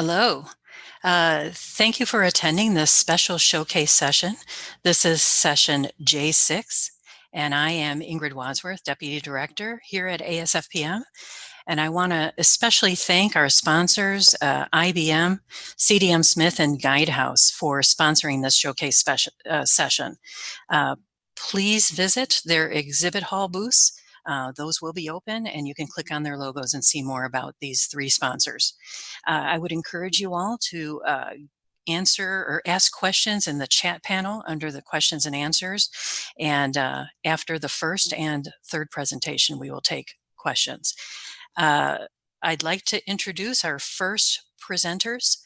Hello. Thank you for attending this special showcase session. This is session J6, and I am Ingrid Wadsworth, Deputy Director here at ASFPM. And I want to especially thank our sponsors, IBM, CDM Smith, and Guidehouse for sponsoring this showcase session. Please visit their exhibit hall booths. Those will be open, and you can click on their logos and see more about these three sponsors. I would encourage you all to answer or ask questions in the chat panel under the questions and answers. And after the first and third presentation, we will take questions. I'd like to introduce our first presenters.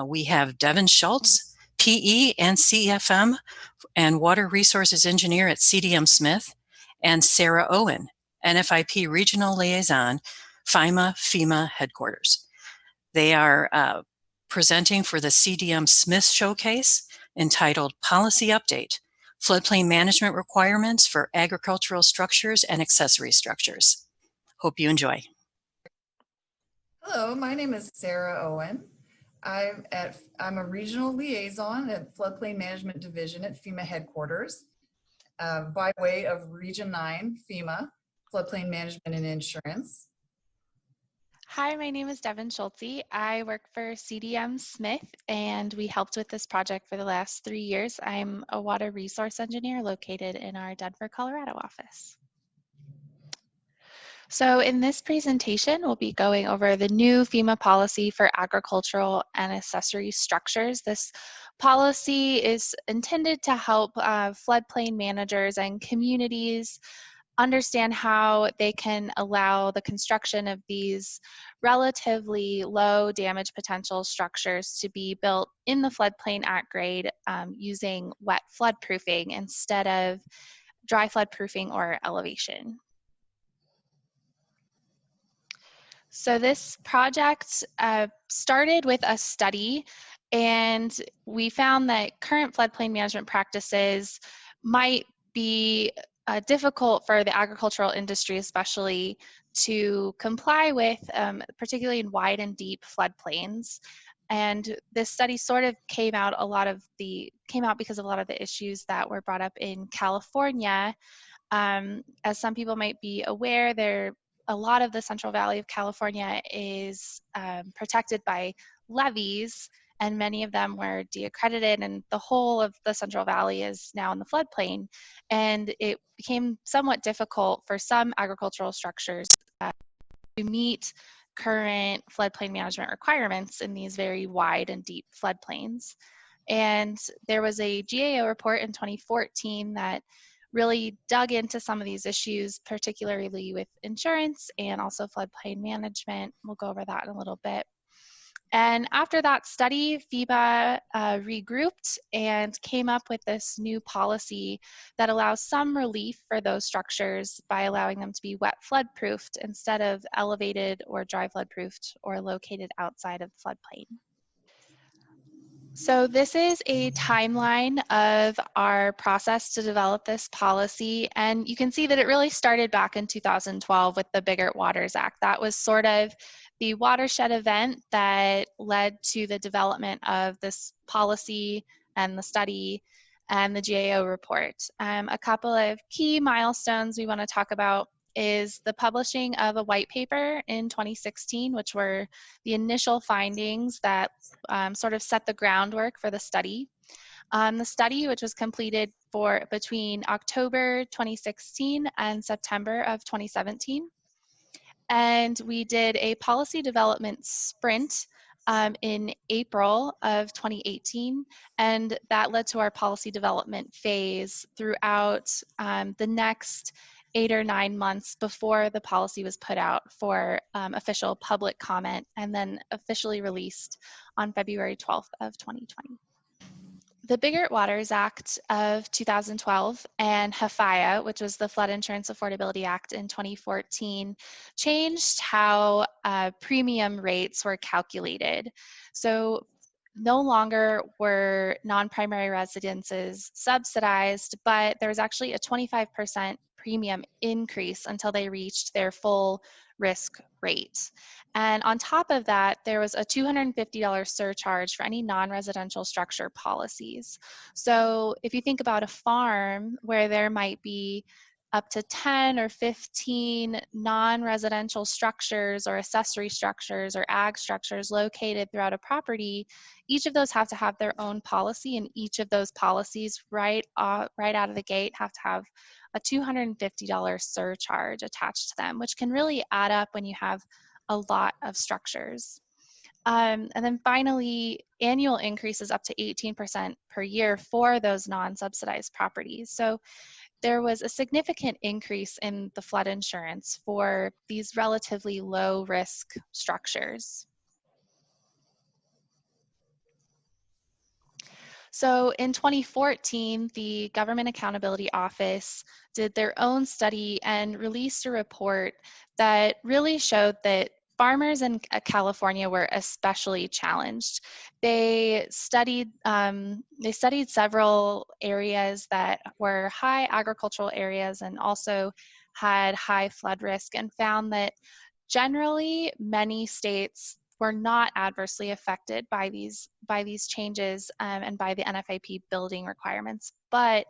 We have Devin Schultze, PE and CFM and Water Resources Engineer at CDM Smith, and Sarah Owen, NFIP Regional Liaison, FEMA Headquarters. They are presenting for the CDM Smith Showcase entitled Policy Update, Floodplain Management Requirements for Agricultural Structures and Accessory Structures. Hope you enjoy. Hello, my name is Sarah Owen. I'm a regional liaison at Floodplain Management Division at FEMA Headquarters by way of Region 9 FEMA, Floodplain Management and Insurance. Hi, my name is Devin Schultze. I work for CDM Smith, and we helped with this project for the last 3 years. I'm a water resource engineer located in our Denver, Colorado office. So in this presentation, we'll be going over the new FEMA policy for agricultural and accessory structures. This policy is intended to help floodplain managers and communities understand how they can allow the construction of these relatively low damage potential structures to be built in the floodplain at grade using wet floodproofing instead of dry floodproofing or elevation. So this project started with a study, and we found that current floodplain management practices might be difficult for the agricultural industry, especially to comply with, particularly in wide and deep floodplains. And this study sort of came out because of a lot of the issues that were brought up in California. As some people might be aware, a lot of the Central Valley of California is protected by levees, and many of them were de-accredited, and the whole of the Central Valley is now in the floodplain. And it became somewhat difficult for some agricultural structures to meet current floodplain management requirements in these very wide and deep floodplains. And there was a GAO report in 2014 that really dug into some of these issues, particularly with insurance and also floodplain management. We'll go over that in a little bit. And after that study, FEMA regrouped and came up with this new policy that allows some relief for those structures by allowing them to be wet flood proofed instead of elevated or dry flood proofed or located outside of the floodplain. So this is a timeline of our process to develop this policy, and you can see that it really started back in 2012 with the Biggert Waters Act. That was sort of the watershed event that led to the development of this policy and the study and the GAO report. A couple of key milestones we want to talk about is the publishing of a white paper in 2016, which were the initial findings that sort of set the groundwork for the study. The study, which was completed between October 2016 and September of 2017. And we did a policy development sprint in April of 2018, and that led to our policy development phase throughout the next 8 or 9 months before the policy was put out for official public comment and then officially released on February 12th of 2020. The Biggert Waters Act of 2012 and HFIA, which was the Flood Insurance Affordability Act in 2014, changed how premium rates were calculated. So no longer were non-primary residences subsidized, but there was actually a 25% premium increase until they reached their full risk rate. And on top of that, there was a $250 surcharge for any non-residential structure policies. So if you think about a farm where there might be up to 10 or 15 non-residential structures or accessory structures or ag structures located throughout a property, each of those have to have their own policy, and each of those policies right out of the gate have to have a $250 surcharge attached to them, which can really add up when you have a lot of structures. And then finally, annual increases up to 18% per year for those non-subsidized properties. So there was a significant increase in the flood insurance for these relatively low risk structures. So in 2014, the Government Accountability Office did their own study and released a report that really showed that farmers in California were especially challenged. They studied several areas that were high agricultural areas and also had high flood risk, and found that generally many states were not adversely affected by these changes and by the NFIP building requirements. But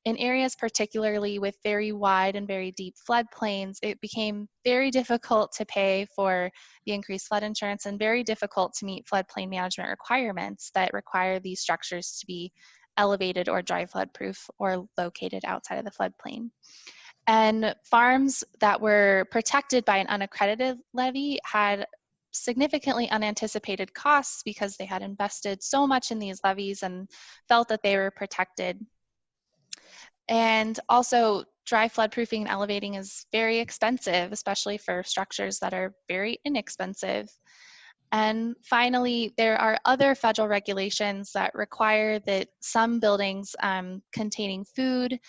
in areas particularly with very wide and very deep floodplains, it became very difficult to pay for the increased flood insurance and very difficult to meet floodplain management requirements that require these structures to be elevated or dry flood proof or located outside of the floodplain. And farms that were protected by an unaccredited levy had significantly unanticipated costs because they had invested so much in these levies and felt that they were protected. And also, dry flood proofing and elevating is very expensive, especially for structures that are very inexpensive. And finally, there are other federal regulations that require that some buildings containing food,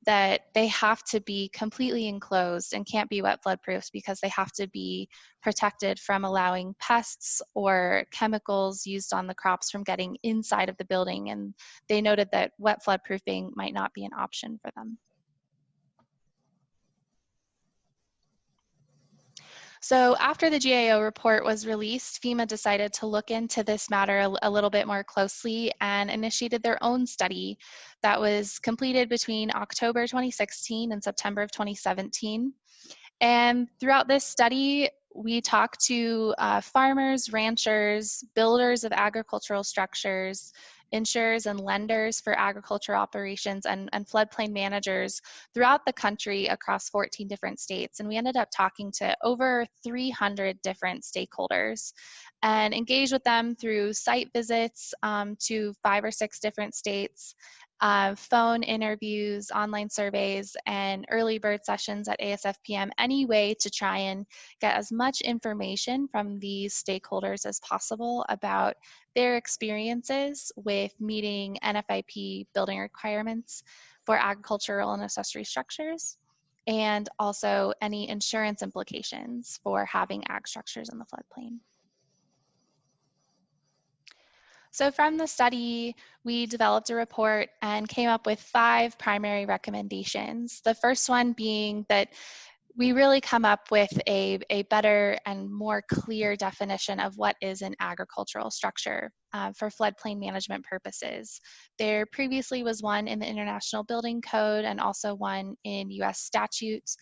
that they have to be completely enclosed and can't be wet flood proofs because they have to be protected from allowing pests or chemicals used on the crops from getting inside of the building. And they noted that wet flood proofing might not be an option for them. So after the GAO report was released, FEMA decided to look into this matter a little bit more closely and initiated their own study that was completed between October 2016 and September of 2017. And throughout this study, we talked to farmers, ranchers, builders of agricultural structures, insurers and lenders for agriculture operations, and floodplain managers throughout the country across 14 different states. And we ended up talking to over 300 different stakeholders and engaged with them through site visits to 5 or 6 different states, phone interviews, online surveys, and early bird sessions at ASFPM, any way to try and get as much information from these stakeholders as possible about their experiences with meeting NFIP building requirements for agricultural and accessory structures, and also any insurance implications for having ag structures in the floodplain. So from the study, we developed a report and came up with 5 primary recommendations. The first one being that we really come up with a better and more clear definition of what is an agricultural structure for floodplain management purposes. There previously was one in the International Building Code and also one in US statutes,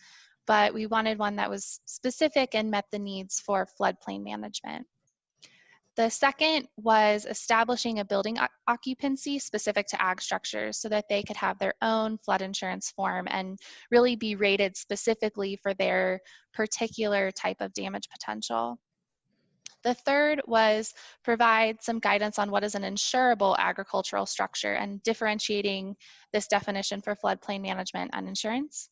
but we wanted one that was specific and met the needs for floodplain management. The second was establishing a building occupancy specific to ag structures so that they could have their own flood insurance form and really be rated specifically for their particular type of damage potential. The third was provide some guidance on what is an insurable agricultural structure and differentiating this definition for floodplain management and insurance.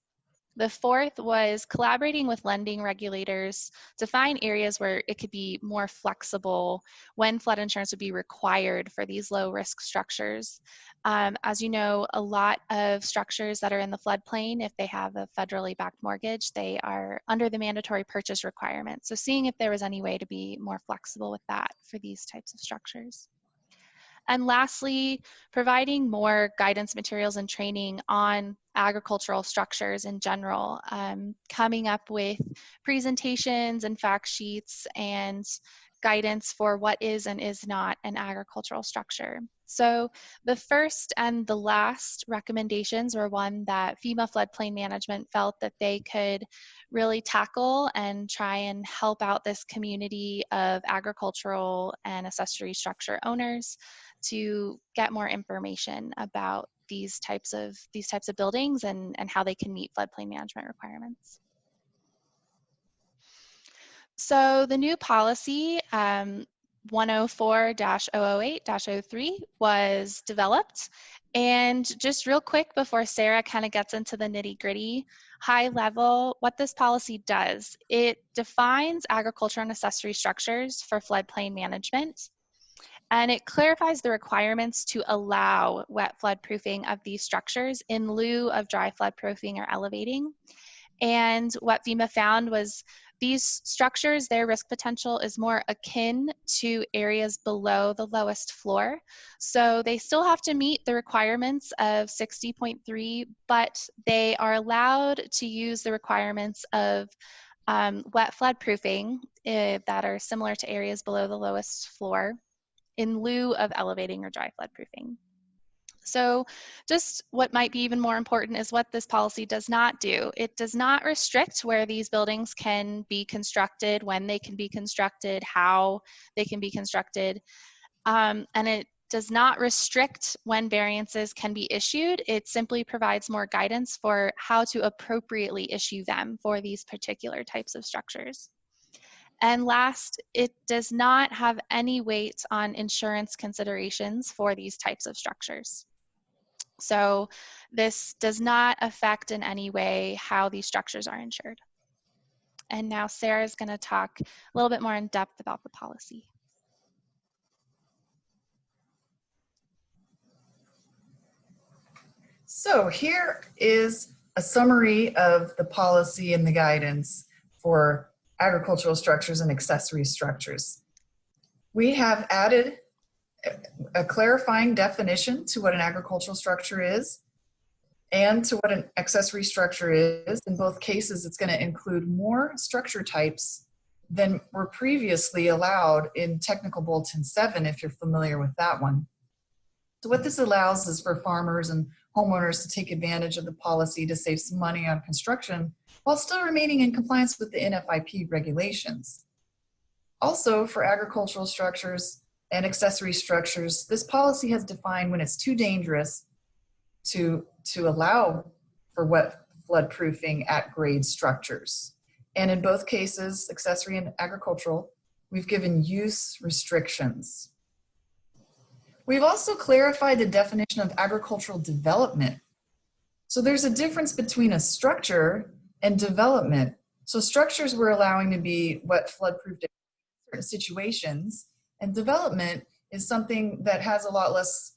The fourth was collaborating with lending regulators to find areas where it could be more flexible when flood insurance would be required for these low risk structures. As you know, a lot of structures that are in the floodplain, if they have a federally backed mortgage, they are under the mandatory purchase requirement. So seeing if there was any way to be more flexible with that for these types of structures. And lastly, providing more guidance materials and training on agricultural structures in general, coming up with presentations and fact sheets and guidance for what is and is not an agricultural structure. So the first and the last recommendations were one that FEMA floodplain management felt that they could really tackle and try and help out this community of agricultural and accessory structure owners to get more information about these types of buildings and how they can meet floodplain management requirements. So the new policy 104-008-03 was developed. And just real quick before Sarah kind of gets into the nitty-gritty, high level, what this policy does, it defines agriculture and accessory structures for floodplain management. And it clarifies the requirements to allow wet flood proofing of these structures in lieu of dry flood proofing or elevating. And what FEMA found was these structures, their risk potential is more akin to areas below the lowest floor. So they still have to meet the requirements of 60.3, but they are allowed to use the requirements of wet flood proofing that are similar to areas below the lowest floor in lieu of elevating or dry flood proofing. So just what might be even more important is what this policy does not do. It does not restrict where these buildings can be constructed, when they can be constructed, how they can be constructed, and it does not restrict when variances can be issued. It simply provides more guidance for how to appropriately issue them for these particular types of structures. And last, it does not have any weight on insurance considerations for these types of structures. So this does not affect in any way how these structures are insured. And now Sarah is going to talk a little bit more in depth about the policy. So here is a summary of the policy and the guidance for agricultural structures and accessory structures. We have added a clarifying definition to what an agricultural structure is and to what an accessory structure is. In both cases, it's going to include more structure types than were previously allowed in Technical Bulletin 7, if you're familiar with that one. So what this allows is for farmers and homeowners to take advantage of the policy to save some money on construction while still remaining in compliance with the NFIP regulations. Also, for agricultural structures and accessory structures, this policy has defined when it's too dangerous to allow for wet flood proofing at grade structures. And in both cases, accessory and agricultural, we've given use restrictions. We've also clarified the definition of agricultural development. So there's a difference between a structure and development. So structures we're allowing to be wet flood proofed in certain situations, and development is something that has a lot less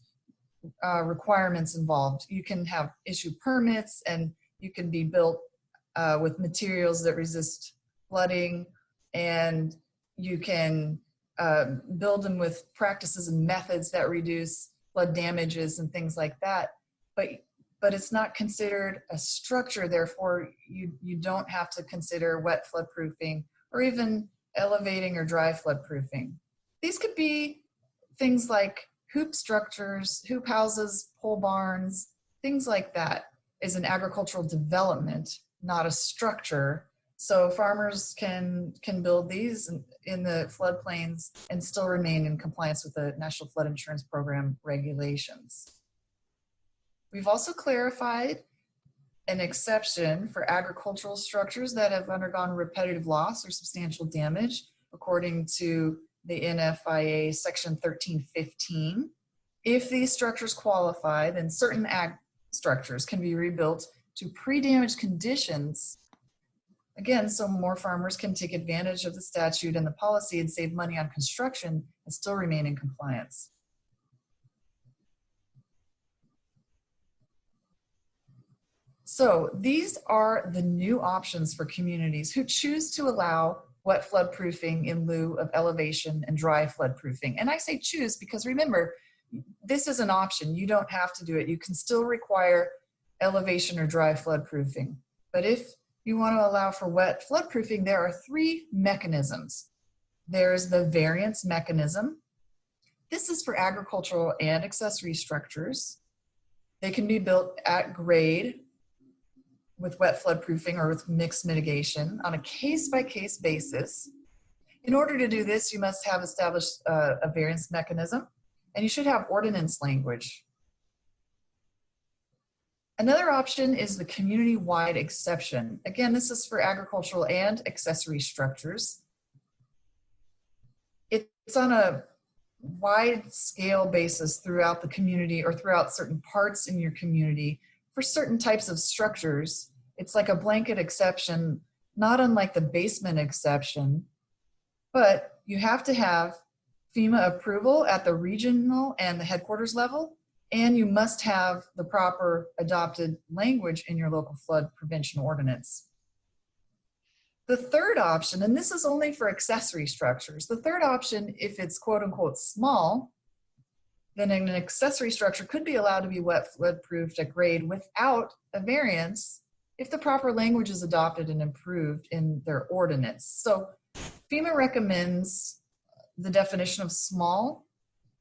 requirements involved. You can issue permits, and you can be built with materials that resist flooding, and you can build them with practices and methods that reduce flood damages and things like that. But it's not considered a structure, therefore you don't have to consider wet flood proofing or even elevating or dry flood proofing. These could be things like hoop structures, hoop houses, pole barns, things like that is an agricultural development, not a structure. So farmers can build these in the floodplains and still remain in compliance with the National Flood Insurance Program regulations. We've also clarified an exception for agricultural structures that have undergone repetitive loss or substantial damage, according to the NFIA section 1315. If these structures qualify, then certain ag structures can be rebuilt to pre-damaged conditions. Again, so more farmers can take advantage of the statute and the policy and save money on construction and still remain in compliance. So these are the new options for communities who choose to allow wet flood proofing in lieu of elevation and dry flood proofing. And I say choose because remember, this is an option. You don't have to do it. You can still require elevation or dry floodproofing. But if you want to allow for wet floodproofing, there are 3 mechanisms. There's the variance mechanism. This is for agricultural and accessory structures. They can be built at grade with wet floodproofing or with mixed mitigation on a case-by-case basis. In order to do this, you must have established a variance mechanism, and you should have ordinance language. Another option is the community-wide exception. Again, this is for agricultural and accessory structures. It's on a wide scale basis throughout the community or throughout certain parts in your community for certain types of structures. It's like a blanket exception, not unlike the basement exception, but you have to have FEMA approval at the regional and the headquarters level, and you must have the proper adopted language in your local flood prevention ordinance. The third option, and this is only for accessory structures, the third option, if it's quote unquote small, then an accessory structure could be allowed to be wet flood proofed at grade without a variance if the proper language is adopted and improved in their ordinance. So FEMA recommends the definition of small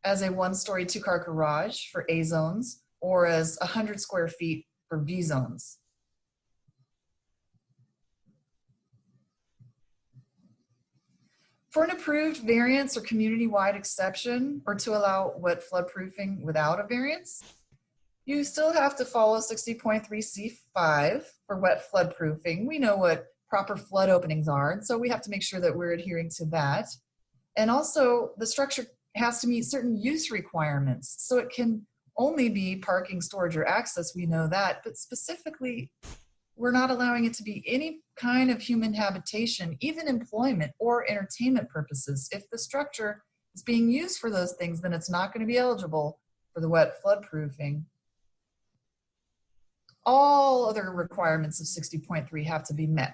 as a 1-story 2-car garage for A zones or as 100 square feet for B zones. For an approved variance or community-wide exception, or to allow wet floodproofing without a variance, you still have to follow 60.3C5 for wet floodproofing. We know what proper flood openings are, and so we have to make sure that we're adhering to that. And also, the structure has to meet certain use requirements, so it can only be parking, storage, or access, we know that, but specifically, we're not allowing it to be any kind of human habitation, even employment or entertainment purposes. If the structure is being used for those things, then it's not going to be eligible for the wet floodproofing. All other requirements of 60.3 have to be met.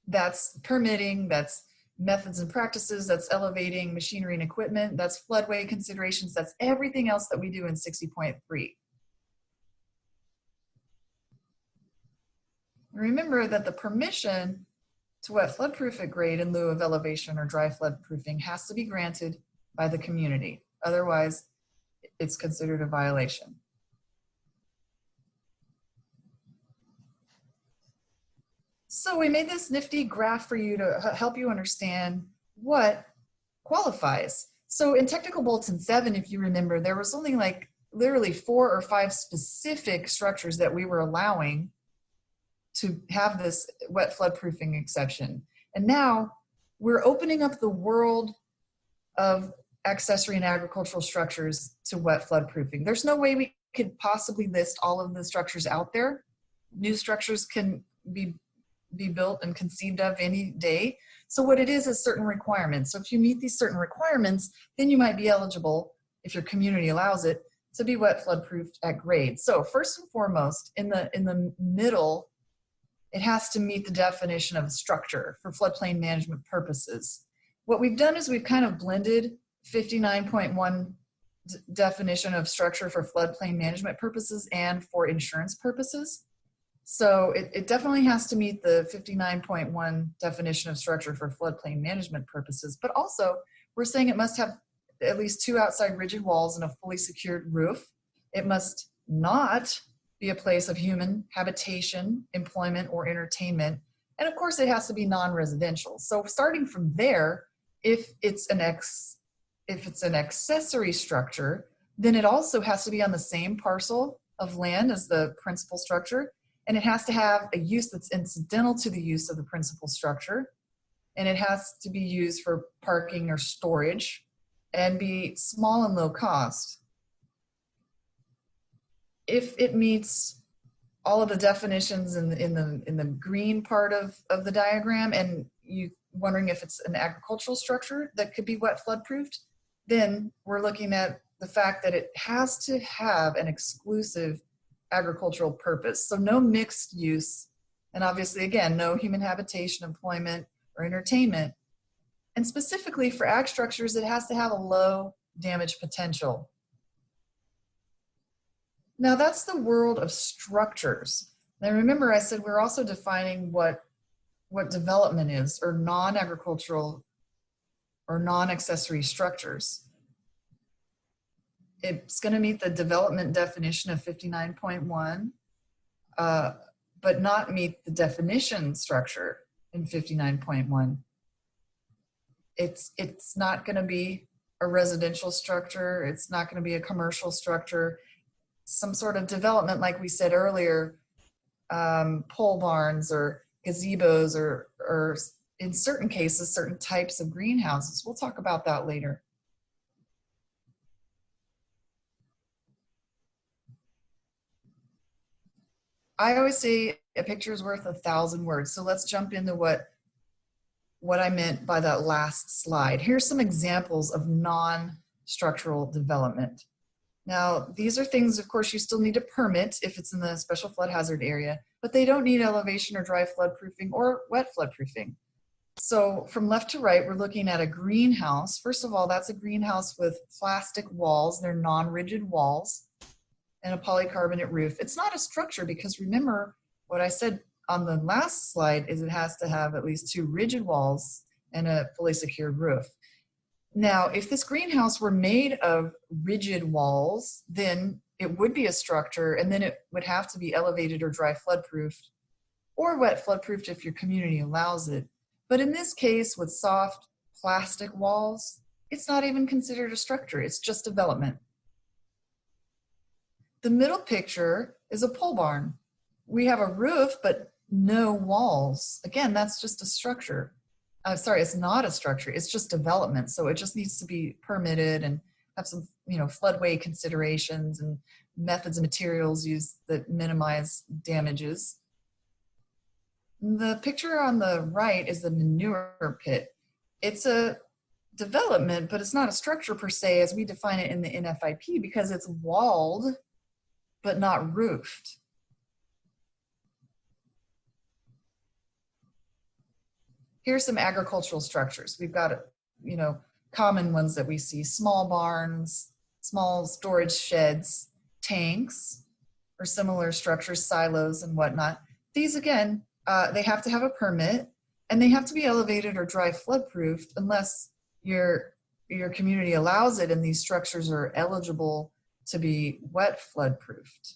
That's permitting, that's methods and practices, that's elevating machinery and equipment, that's floodway considerations, that's everything else that we do in 60.3. Remember that the permission to wet floodproof at grade in lieu of elevation or dry floodproofing has to be granted by the community. Otherwise, it's considered a violation. So we made this nifty graph for you to help you understand what qualifies. So in Technical Bulletin 7, if you remember, there was only like literally 4 or 5 specific structures that we were allowing to have this wet floodproofing exception. And now we're opening up the world of accessory and agricultural structures to wet floodproofing. There's no way we could possibly list all of the structures out there. New structures can be built and conceived of any day. So what it is certain requirements. So if you meet these certain requirements, then you might be eligible, if your community allows it, to be wet floodproofed at grade. So first and foremost, in the middle, it has to meet the definition of structure for floodplain management purposes. What we've done is we've kind of blended 59.1 definition of structure for floodplain management purposes and for insurance purposes. So it definitely has to meet the 59.1 definition of structure for floodplain management purposes, but also we're saying it must have at least 2 outside rigid walls and a fully secured roof. It must not be a place of human habitation, employment, or entertainment. And of course, it has to be non-residential. So starting from there, if it's an accessory structure, then it also has to be on the same parcel of land as the principal structure, and it has to have a use that's incidental to the use of the principal structure, and it has to be used for parking or storage, and be small and low cost. If it meets all of the definitions in the green part of the diagram, and you wondering if it's an agricultural structure that could be wet flood proofed, then we're looking at the fact that it has to have an exclusive agricultural purpose. So no mixed use, and obviously again, no human habitation, employment, or entertainment. And specifically for ag structures, it has to have a low damage potential. Now that's the world of structures. Now remember I said we're also defining what development is, or non-agricultural or non-accessory structures. It's going to meet the development definition of 59.1, but not meet the definition structure in 59.1. It's not going to be a residential structure. It's not going to be a commercial structure. Some sort of development, like we said earlier, pole barns or gazebos, or in certain cases, certain types of greenhouses. We'll talk about that later. I always say a picture is worth 1,000 words. So let's jump into what I meant by that last slide. Here's some examples of non-structural development. Now, these are things, of course, you still need a permit if it's in the special flood hazard area, but they don't need elevation or dry floodproofing or wet floodproofing. So from left to right, we're looking at a greenhouse. First of all, that's a greenhouse with plastic walls. They're non-rigid walls and a polycarbonate roof. It's not a structure because remember what I said on the last slide is it has to have at least 2 rigid walls and a fully secured roof. Now, if this greenhouse were made of rigid walls, then it would be a structure, and then it would have to be elevated or dry floodproofed or wet floodproofed if your community allows it. But in this case, with soft plastic walls, it's not even considered a structure. It's just development. The middle picture is a pole barn. We have a roof, but no walls. Again, that's just a structure. Sorry, it's not a structure. It's just development. So it just needs to be permitted and have some, floodway considerations and methods and materials used that minimize damages. The picture on the right is the manure pit. It's a development, but it's not a structure per se as we define it in the NFIP because it's walled, but not roofed. Here's some agricultural structures. We've got, common ones that we see: small barns, small storage sheds, tanks, or similar structures, silos and whatnot. These, again, they have to have a permit and they have to be elevated or dry floodproofed unless your community allows it and these structures are eligible to be wet floodproofed.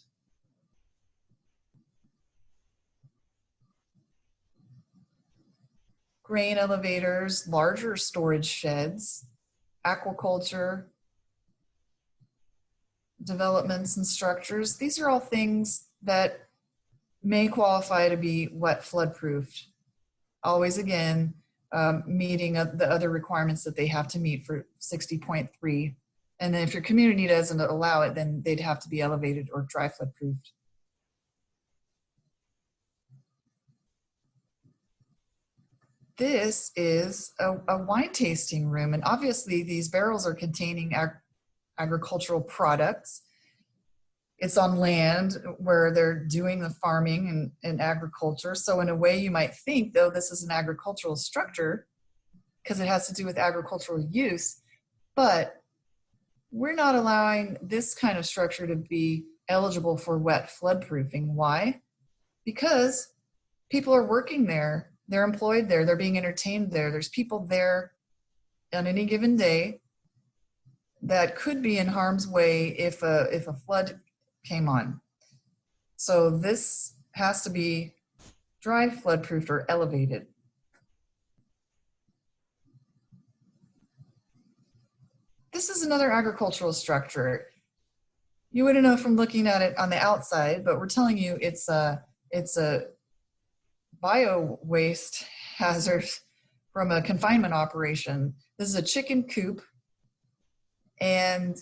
Grain elevators, larger storage sheds, aquaculture, developments and structures. These are all things that may qualify to be wet floodproofed. Always, again, meeting the other requirements that they have to meet for 60.3. And then if your community doesn't allow it, then they'd have to be elevated or dry floodproofed. This is a wine tasting room, and obviously these barrels are containing agricultural products. It's on land where they're doing the farming and agriculture. So in a way you might think, though, this is an agricultural structure because it has to do with agricultural use, but we're not allowing this kind of structure to be eligible for wet floodproofing. Why? Because people are working there. They're employed there, they're being entertained there. There's people there on any given day that could be in harm's way if a flood came on. So this has to be dry floodproofed or elevated. This is another agricultural structure. You wouldn't know from looking at it on the outside, but we're telling you it's a bio waste hazard from a confinement operation. This is a chicken coop. And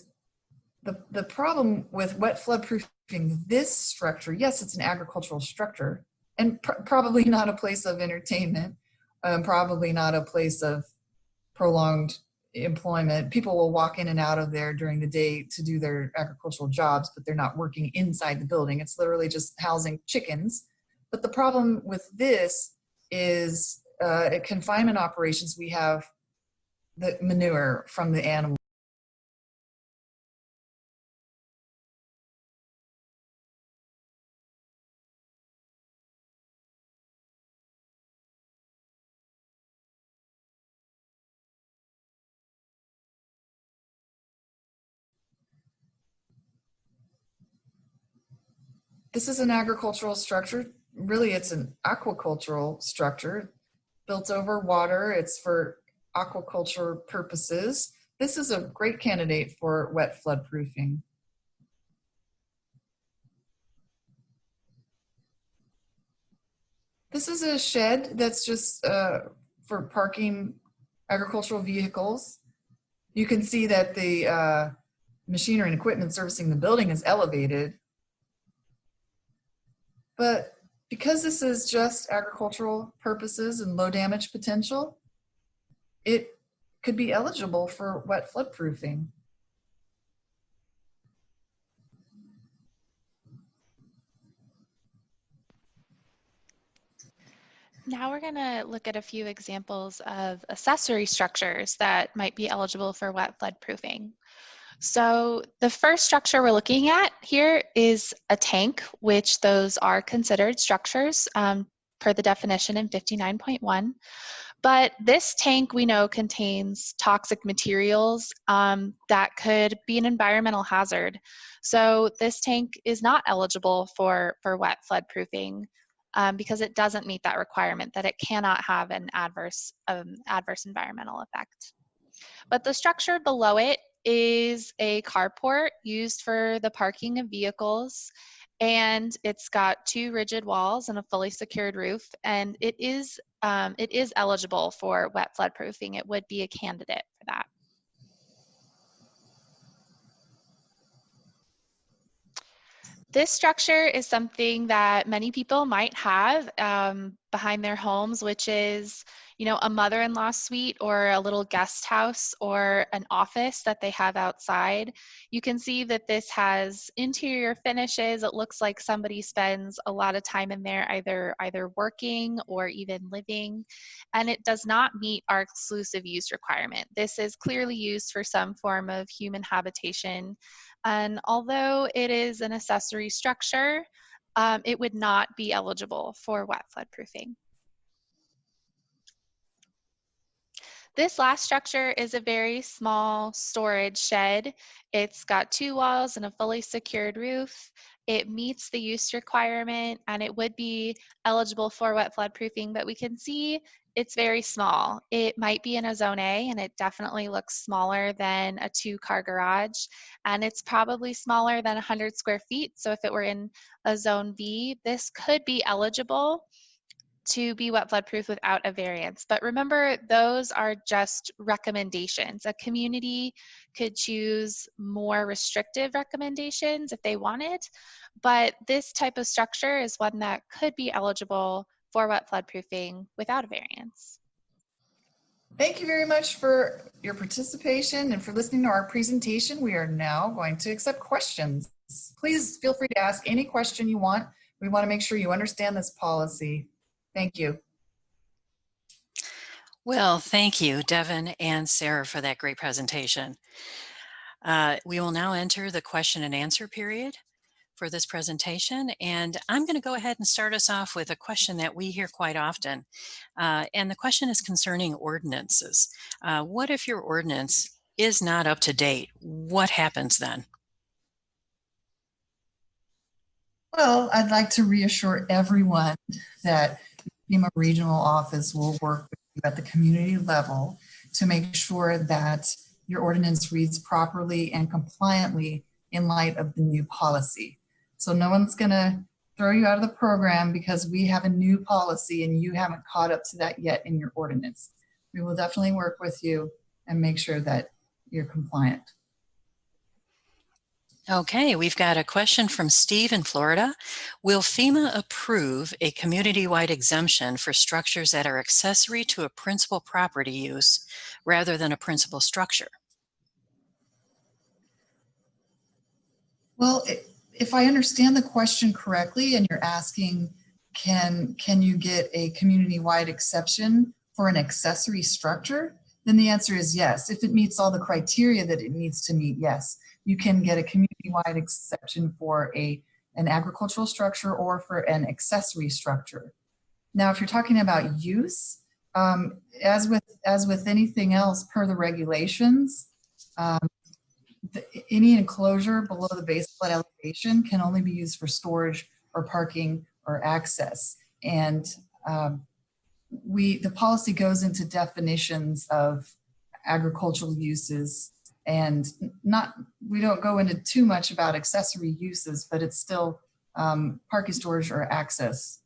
the problem with wet floodproofing this structure, yes, it's an agricultural structure and probably not a place of entertainment, probably not a place of prolonged employment. People will walk in and out of there during the day to do their agricultural jobs, but they're not working inside the building. It's literally just housing chickens. But the problem with this is at confinement operations, we have the manure from the animal. This is an agricultural structure. Really, it's an aquacultural structure built over water. It's for aquaculture purposes. This is a great candidate for wet flood proofing. This is a shed that's just for parking agricultural vehicles. You can see that the machinery and equipment servicing the building is elevated. But because this is just agricultural purposes and low damage potential, it could be eligible for wet flood proofing. Now we're going to look at a few examples of accessory structures that might be eligible for wet flood proofing. So the first structure we're looking at here is a tank, which those are considered structures per the definition in 59.1. But this tank we know contains toxic materials that could be an environmental hazard. So this tank is not eligible for wet flood proofing because it doesn't meet that requirement that it cannot have an adverse environmental effect. But the structure below it is a carport used for the parking of vehicles, and it's got 2 rigid walls and a fully secured roof, and it is eligible for wet flood proofing. It would be a candidate for that. This structure is something that many people might have behind their homes, which is, a mother-in-law suite or a little guest house or an office that they have outside. You can see that this has interior finishes. It looks like somebody spends a lot of time in there either working or even living, and it does not meet our exclusive use requirement. This is clearly used for some form of human habitation. And although it is an accessory structure, it would not be eligible for wet flood proofing. This last structure is a very small storage shed. It's got 2 walls and a fully secured roof. It meets the use requirement and it would be eligible for wet flood proofing, but we can see it's very small. It might be in a zone A and it definitely looks smaller than a 2-car garage, and it's probably smaller than 100 square feet. So if it were in a zone B, this could be eligible to be wet flood proof without a variance. But remember, those are just recommendations. A community could choose more restrictive recommendations if they wanted, but this type of structure is one that could be eligible for wet flood proofing without a variance. Thank you very much for your participation and for listening to our presentation. We are now going to accept questions. Please feel free to ask any question you want. We want to make sure you understand this policy. Thank you. Well, thank you, Devin and Sarah, for that great presentation. We will now enter the question and answer period for this presentation, and I'm going to go ahead and start us off with a question that we hear quite often, and the question is concerning ordinances. What if your ordinance is not up to date? What happens then? Well, I'd like to reassure everyone that FEMA regional office will work with you at the community level to make sure that your ordinance reads properly and compliantly in light of the new policy. So no one's going to throw you out of the program because we have a new policy and you haven't caught up to that yet in your ordinance. We will definitely work with you and make sure that you're compliant. Okay, we've got a question from Steve in Florida. Will FEMA approve a community-wide exemption for structures that are accessory to a principal property use rather than a principal structure? Well, if I understand the question correctly, and you're asking, can you get a community-wide exception for an accessory structure? Then the answer is yes. If it meets all the criteria that it needs to meet, yes. You can get a community-wide exception for an agricultural structure or for an accessory structure. Now, if you're talking about use, as with anything else per the regulations, any enclosure below the base flood elevation can only be used for storage or parking or access. And the policy goes into definitions of agricultural uses, and we don't go into too much about accessory uses, but it's still parking, storage, or access.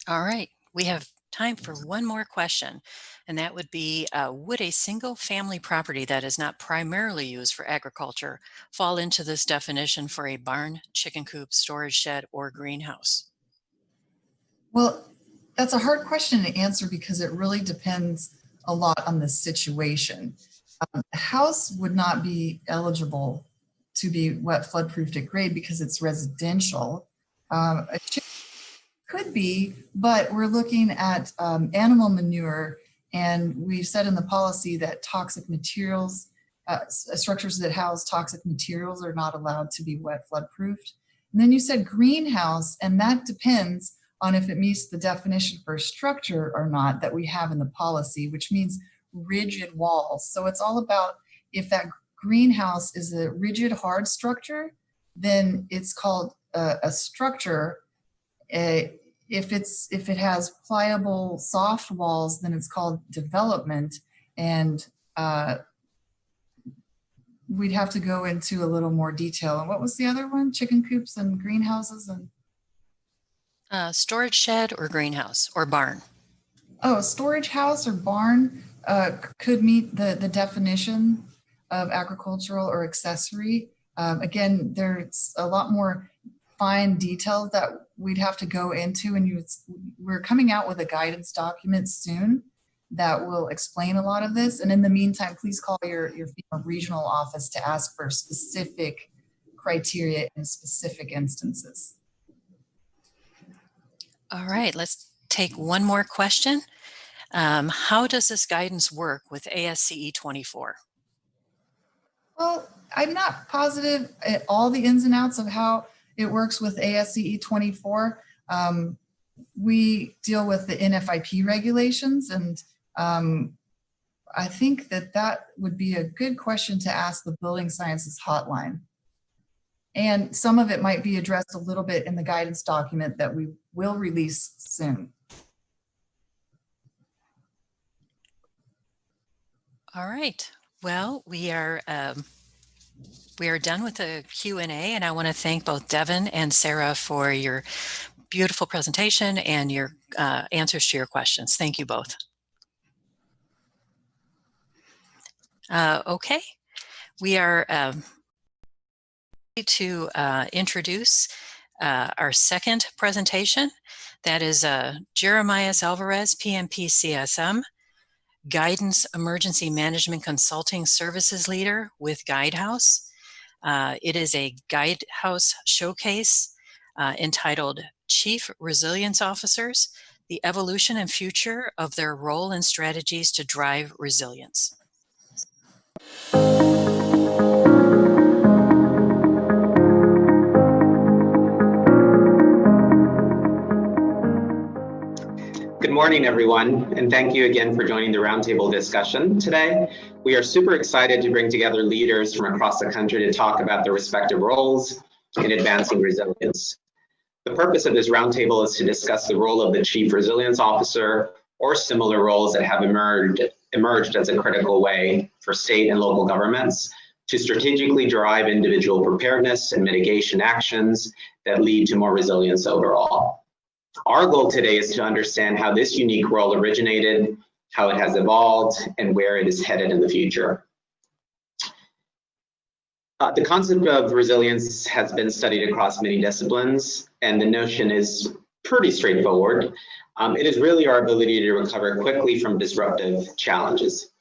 All right, we have time for one more question, and that would be, would a single family property that is not primarily used for agriculture fall into this definition for a barn, chicken coop, storage shed, or greenhouse? Well, that's a hard question to answer because it really depends a lot on the situation. A house would not be eligible to be wet flood-proofed at grade because it's residential. A chicken could be, but we're looking at animal manure, and we've said in the policy that toxic materials, structures that house toxic materials are not allowed to be wet flood-proofed. And then you said greenhouse, and that depends on if it meets the definition for structure or not that we have in the policy, which means rigid walls. So it's all about, if that greenhouse is a rigid, hard structure, then it's called a structure. If it has pliable, soft walls, then it's called development. And we'd have to go into a little more detail. And what was the other one? Chicken coops and greenhouses and Storage shed or greenhouse or barn? Oh, storage house or barn could meet the definition of agricultural or accessory. Again, there's a lot more fine details that we'd have to go into, and we're coming out with a guidance document soon that will explain a lot of this. And in the meantime, please call your FEMA regional office to ask for specific criteria in specific instances. All right, let's take one more question. How does this guidance work with ASCE 24? Well, I'm not positive at all the ins and outs of how it works with ASCE 24. We deal with the NFIP regulations, and I think that would be a good question to ask the Building Sciences Hotline. And some of it might be addressed a little bit in the guidance document that we will release soon. All right. Well, we are done with the Q&A, and I want to thank both Devin and Sarah for your beautiful presentation and your answers to your questions. Thank you both. Okay, we are to introduce our second presentation. That is Jeremias Alvarez, PMP CSM, Guidance Emergency Management Consulting Services Leader with Guidehouse. It is a Guidehouse showcase entitled Chief Resilience Officers, the Evolution and Future of Their Role and Strategies to Drive Resilience. Good morning, everyone, and thank you again for joining the roundtable discussion today. We are super excited to bring together leaders from across the country to talk about their respective roles in advancing resilience. The purpose of this roundtable is to discuss the role of the Chief Resilience Officer or similar roles that have emerged as a critical way for state and local governments to strategically drive individual preparedness and mitigation actions that lead to more resilience overall. Our goal today is to understand how this unique role originated, how it has evolved, and where it is headed in the future. The concept of resilience has been studied across many disciplines, and the notion is pretty straightforward. It is really our ability to recover quickly from disruptive challenges.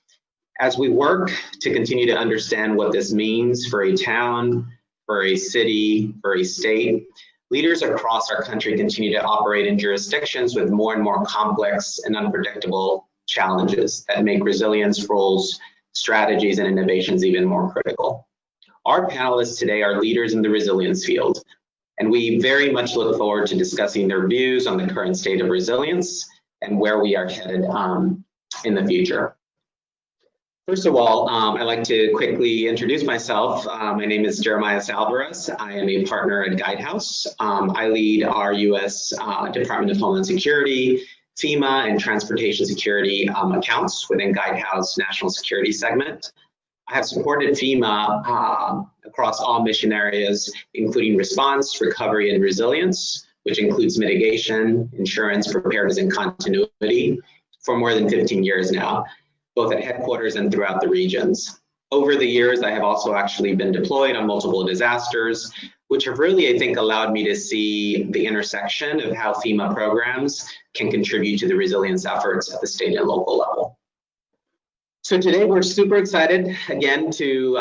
As we work to continue to understand what this means for a town, for a city, for a state, leaders across our country continue to operate in jurisdictions with more and more complex and unpredictable challenges that make resilience roles, strategies, and innovations even more critical. Our panelists today are leaders in the resilience field, and we very much look forward to discussing their views on the current state of resilience and where we are headed in the future. First of all, I'd like to quickly introduce myself. My name is Jeremias Alvarez. I am a partner at Guidehouse. I lead our U.S. Department of Homeland Security, FEMA, and Transportation Security accounts within Guidehouse National Security segment. I have supported FEMA across all mission areas, including response, recovery, and resilience, which includes mitigation, insurance, preparedness, and continuity for more than 15 years now, both at headquarters and throughout the regions. Over the years, I have also actually been deployed on multiple disasters, which have really, I think, allowed me to see the intersection of how FEMA programs can contribute to the resilience efforts at the state and local level. So today we're super excited again to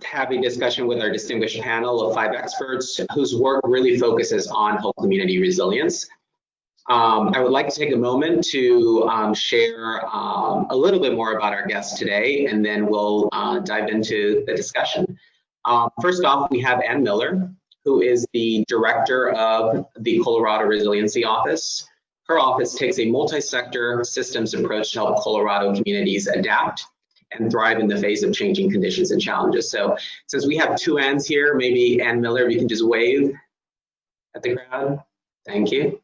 have a discussion with our distinguished panel of 5 experts whose work really focuses on whole community resilience. I would like to take a moment to share a little bit more about our guests today, and then we'll dive into the discussion. First off, we have Ann Miller, who is the director of the Colorado Resiliency Office. Her office takes a multi-sector systems approach to help Colorado communities adapt and thrive in the face of changing conditions and challenges. So since we have 2 Anns here, maybe Ann Miller, if you can just wave at the crowd. Thank you.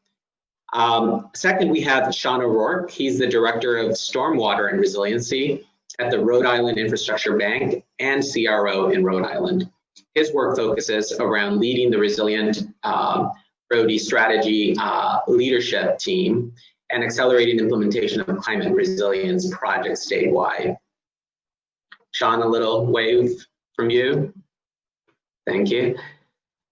Second, we have Sean O'Rourke. He's the Director of Stormwater and Resiliency at the Rhode Island Infrastructure Bank and CRO in Rhode Island. His work focuses around leading the resilient RODI strategy leadership team and accelerating implementation of climate resilience projects statewide. Sean, a little wave from you. Thank you.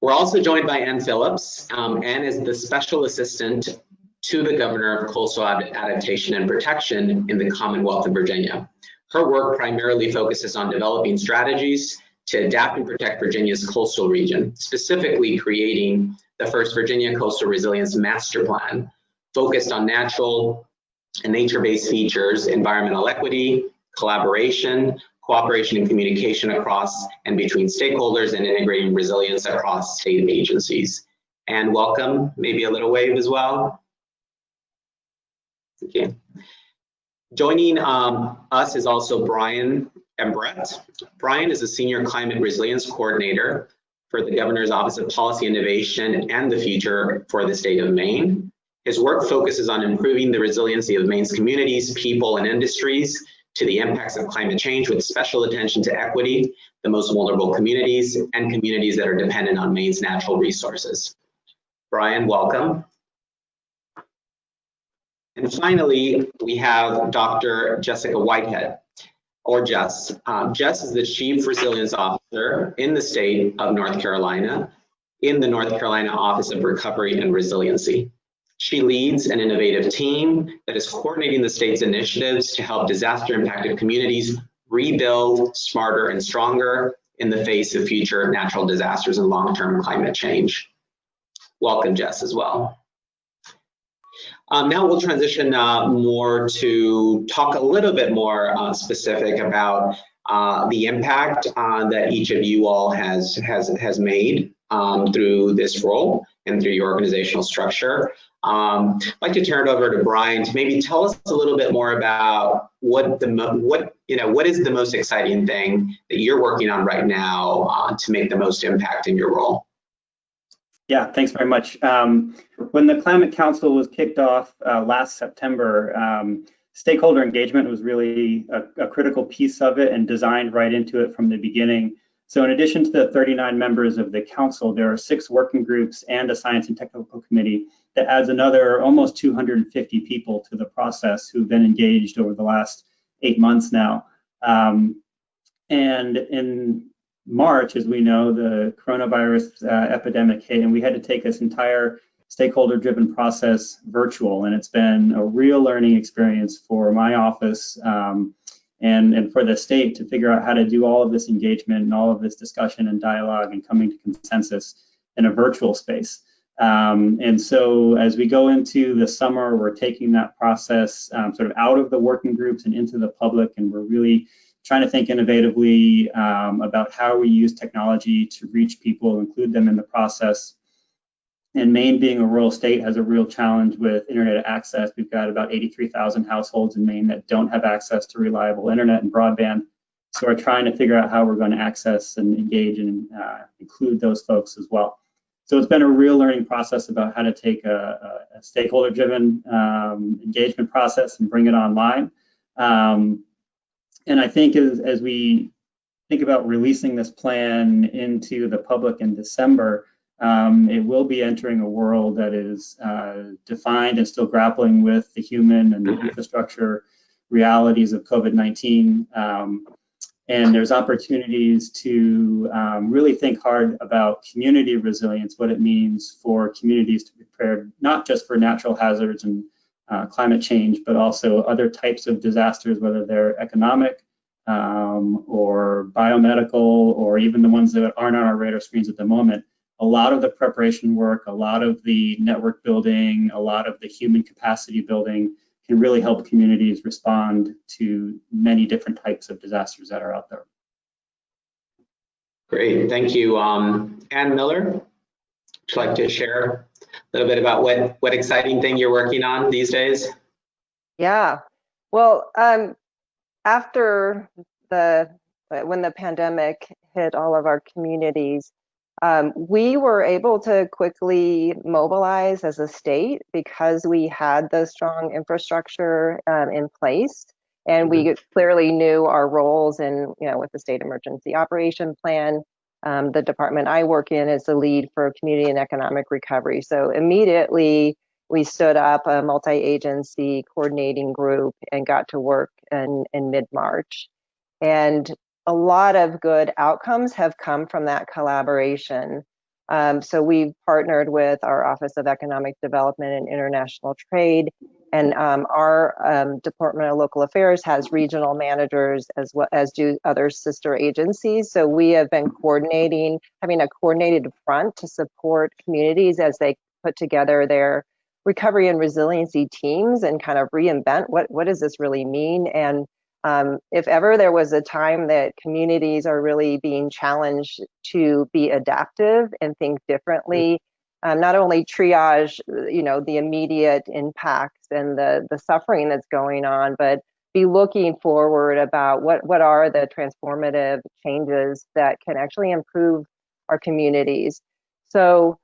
We're also joined by Ann Phillips. Ann is the Special Assistant to the Governor of Coastal Adaptation and Protection in the Commonwealth of Virginia. Her work primarily focuses on developing strategies to adapt and protect Virginia's coastal region, specifically creating the first Virginia Coastal Resilience Master Plan, focused on natural and nature-based features, environmental equity, collaboration, cooperation and communication across and between stakeholders, and integrating resilience across state agencies. And welcome, maybe a little wave as well. Okay. Joining us is also Brian Embrett. Brian is a Senior Climate Resilience Coordinator for the Governor's Office of Policy Innovation and the Future for the state of Maine. His work focuses on improving the resiliency of Maine's communities, people, and industries to the impacts of climate change, with special attention to equity, the most vulnerable communities, and communities that are dependent on Maine's natural resources. Brian, welcome. And finally, we have Dr. Jessica Whitehead, or Jess. Jess is the Chief Resilience Officer in the state of North Carolina, in the North Carolina Office of Recovery and Resiliency. She leads an innovative team that is coordinating the state's initiatives to help disaster-impacted communities rebuild smarter and stronger in the face of future natural disasters and long-term climate change. Welcome, Jess, as well. Now we'll transition more to talk a little bit more specific about the impact that each of you all has made through this role and through your organizational structure. I'd like to turn it over to Brian to maybe tell us a little bit more about what is the most exciting thing that you're working on right now to make the most impact in your role. Yeah, thanks very much. When the Climate Council was kicked off last September, stakeholder engagement was really a critical piece of it and designed right into it from the beginning. So in addition to the 39 members of the council, there are 6 working groups and a science and technical committee that adds another almost 250 people to the process who've been engaged over the last 8 months now. And in March, as we know, the coronavirus epidemic hit, and we had to take this entire stakeholder-driven process virtual, and it's been a real learning experience for my office and for the state to figure out how to do all of this engagement and all of this discussion and dialogue and coming to consensus in a virtual space. And so as we go into the summer, we're taking that process sort of out of the working groups and into the public, and we're really trying to think innovatively about how we use technology to reach people, include them in the process. And Maine, being a rural state, has a real challenge with internet access. We've got about 83,000 households in Maine that don't have access to reliable internet and broadband. So we're trying to figure out how we're going to access and engage and include those folks as well. So it's been a real learning process about how to take a stakeholder-driven engagement process and bring it online. And I think as we think about releasing this plan into the public in December, it will be entering a world that is defined and still grappling with the human and the infrastructure realities of COVID-19. And there's opportunities to really think hard about community resilience, what it means for communities to be prepared, not just for natural hazards and climate change, but also other types of disasters, whether they're economic or biomedical, or even the ones that aren't on our radar screens at the moment. A lot of the preparation work, a lot of the network building, a lot of the human capacity building can really help communities respond to many different types of disasters that are out there. Great, thank you. Ann Miller, would you like to share a little bit about what exciting thing you're working on these days? Yeah, well, after when the pandemic hit all of our communities, we were able to quickly mobilize as a state because we had the strong infrastructure in place, and we clearly knew our roles in, with the state emergency operation plan. The department I work in is the lead for community and economic recovery. So immediately we stood up a multi-agency coordinating group and got to work in mid-March. And a lot of good outcomes have come from that collaboration. So we've partnered with our Office of Economic Development and International Trade, and our Department of Local Affairs has regional managers as well as do other sister agencies. So we have been coordinating, having a coordinated front to support communities as they put together their recovery and resiliency teams and kind of reinvent what does this really mean. And if ever there was a time that communities are really being challenged to be adaptive and think differently, not only triage, the immediate impacts and the suffering that's going on, but be looking forward about what are the transformative changes that can actually improve our communities. So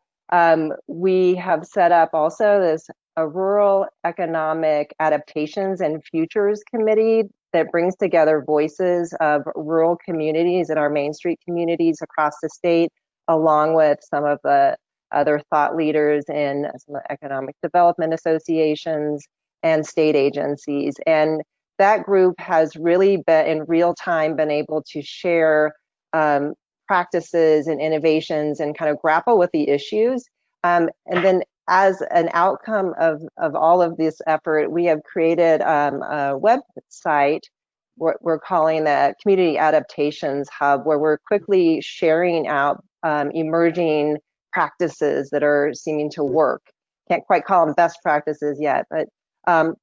we have set up also a rural economic adaptations and futures committee that brings together voices of rural communities and our Main Street communities across the state, along with some of the other thought leaders in some economic development associations and state agencies. And that group has really been in real time been able to share practices and innovations and kind of grapple with the issues. And then as an outcome of all of this effort, we have created a website we're calling the Community Adaptations Hub, where we're quickly sharing out emerging practices that are seeming to work. Can't quite call them best practices yet, but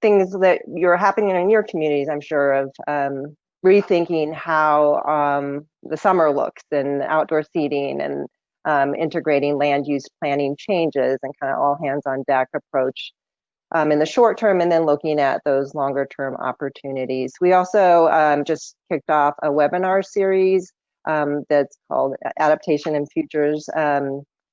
things that are happening in your communities, I'm sure, of rethinking how the summer looks and outdoor seating and integrating land use planning changes and kind of all hands on deck approach in the short term, and then looking at those longer term opportunities. We also just kicked off a webinar series that's called Adaptation and Futures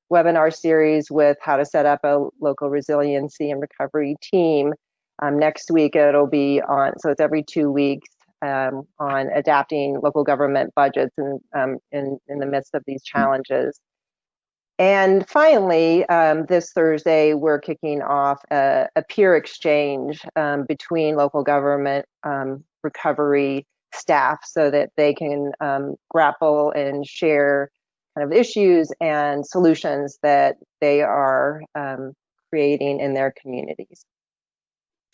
webinar series with how to set up a local resiliency and recovery team. Next week it'll be on, so it's every 2 weeks, on adapting local government budgets in the midst of these challenges. And finally, this Thursday, we're kicking off a peer exchange between local government recovery staff so that they can grapple and share kind of issues and solutions that they are creating in their communities.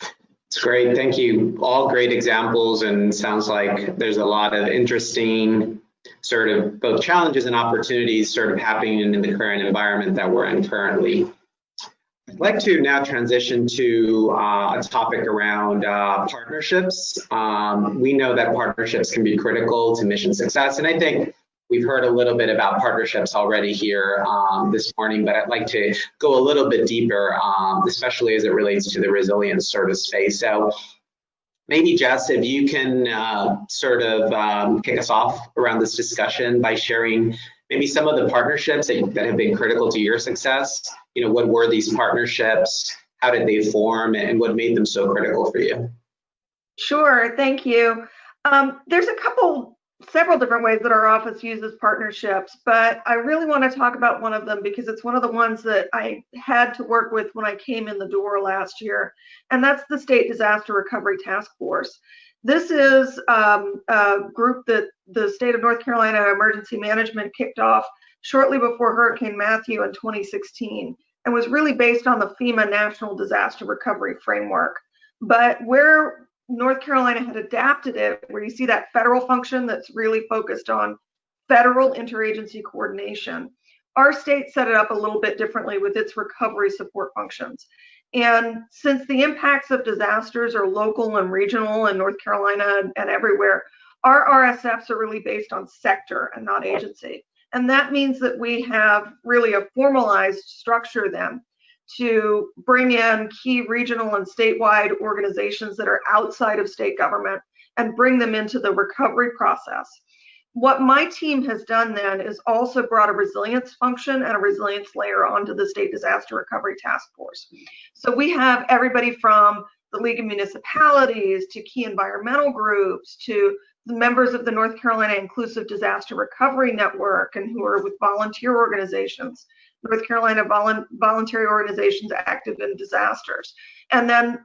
It's great, thank you. All great examples, and sounds like there's a lot of interesting sort of both challenges and opportunities sort of happening in the current environment that we're in currently. I'd like to now transition to a topic around partnerships. We know that partnerships can be critical to mission success, and I think We've heard a little bit about partnerships already here this morning, but I'd like to go a little bit deeper, especially as it relates to the resilience service space. So maybe Jess, if you can sort of kick us off around this discussion by sharing maybe some of the partnerships that have been critical to your success. You know, what were these partnerships? How did they form, and what made them so critical for you? Sure, thank you. There's several different ways that our office uses partnerships, but I really want to talk about one of them because it's one of the ones that I had to work with when I came in the door last year, and that's the State Disaster Recovery Task Force. This is a group that the state of North Carolina Emergency Management kicked off shortly before Hurricane Matthew in 2016, and was really based on the FEMA National Disaster Recovery Framework. But where North Carolina had adapted it, where you see that federal function that's really focused on federal interagency coordination, our state set it up a little bit differently with its recovery support functions. And since the impacts of disasters are local and regional in North Carolina and everywhere, our RSFs are really based on sector and not agency. And that means that we have really a formalized structure then to bring in key regional and statewide organizations that are outside of state government and bring them into the recovery process. What my team has done then is also brought a resilience function and a resilience layer onto the State Disaster Recovery Task Force. So we have everybody from the League of Municipalities to key environmental groups to the members of the North Carolina Inclusive Disaster Recovery Network and who are with volunteer organizations, North Carolina voluntary organizations active in disasters, and then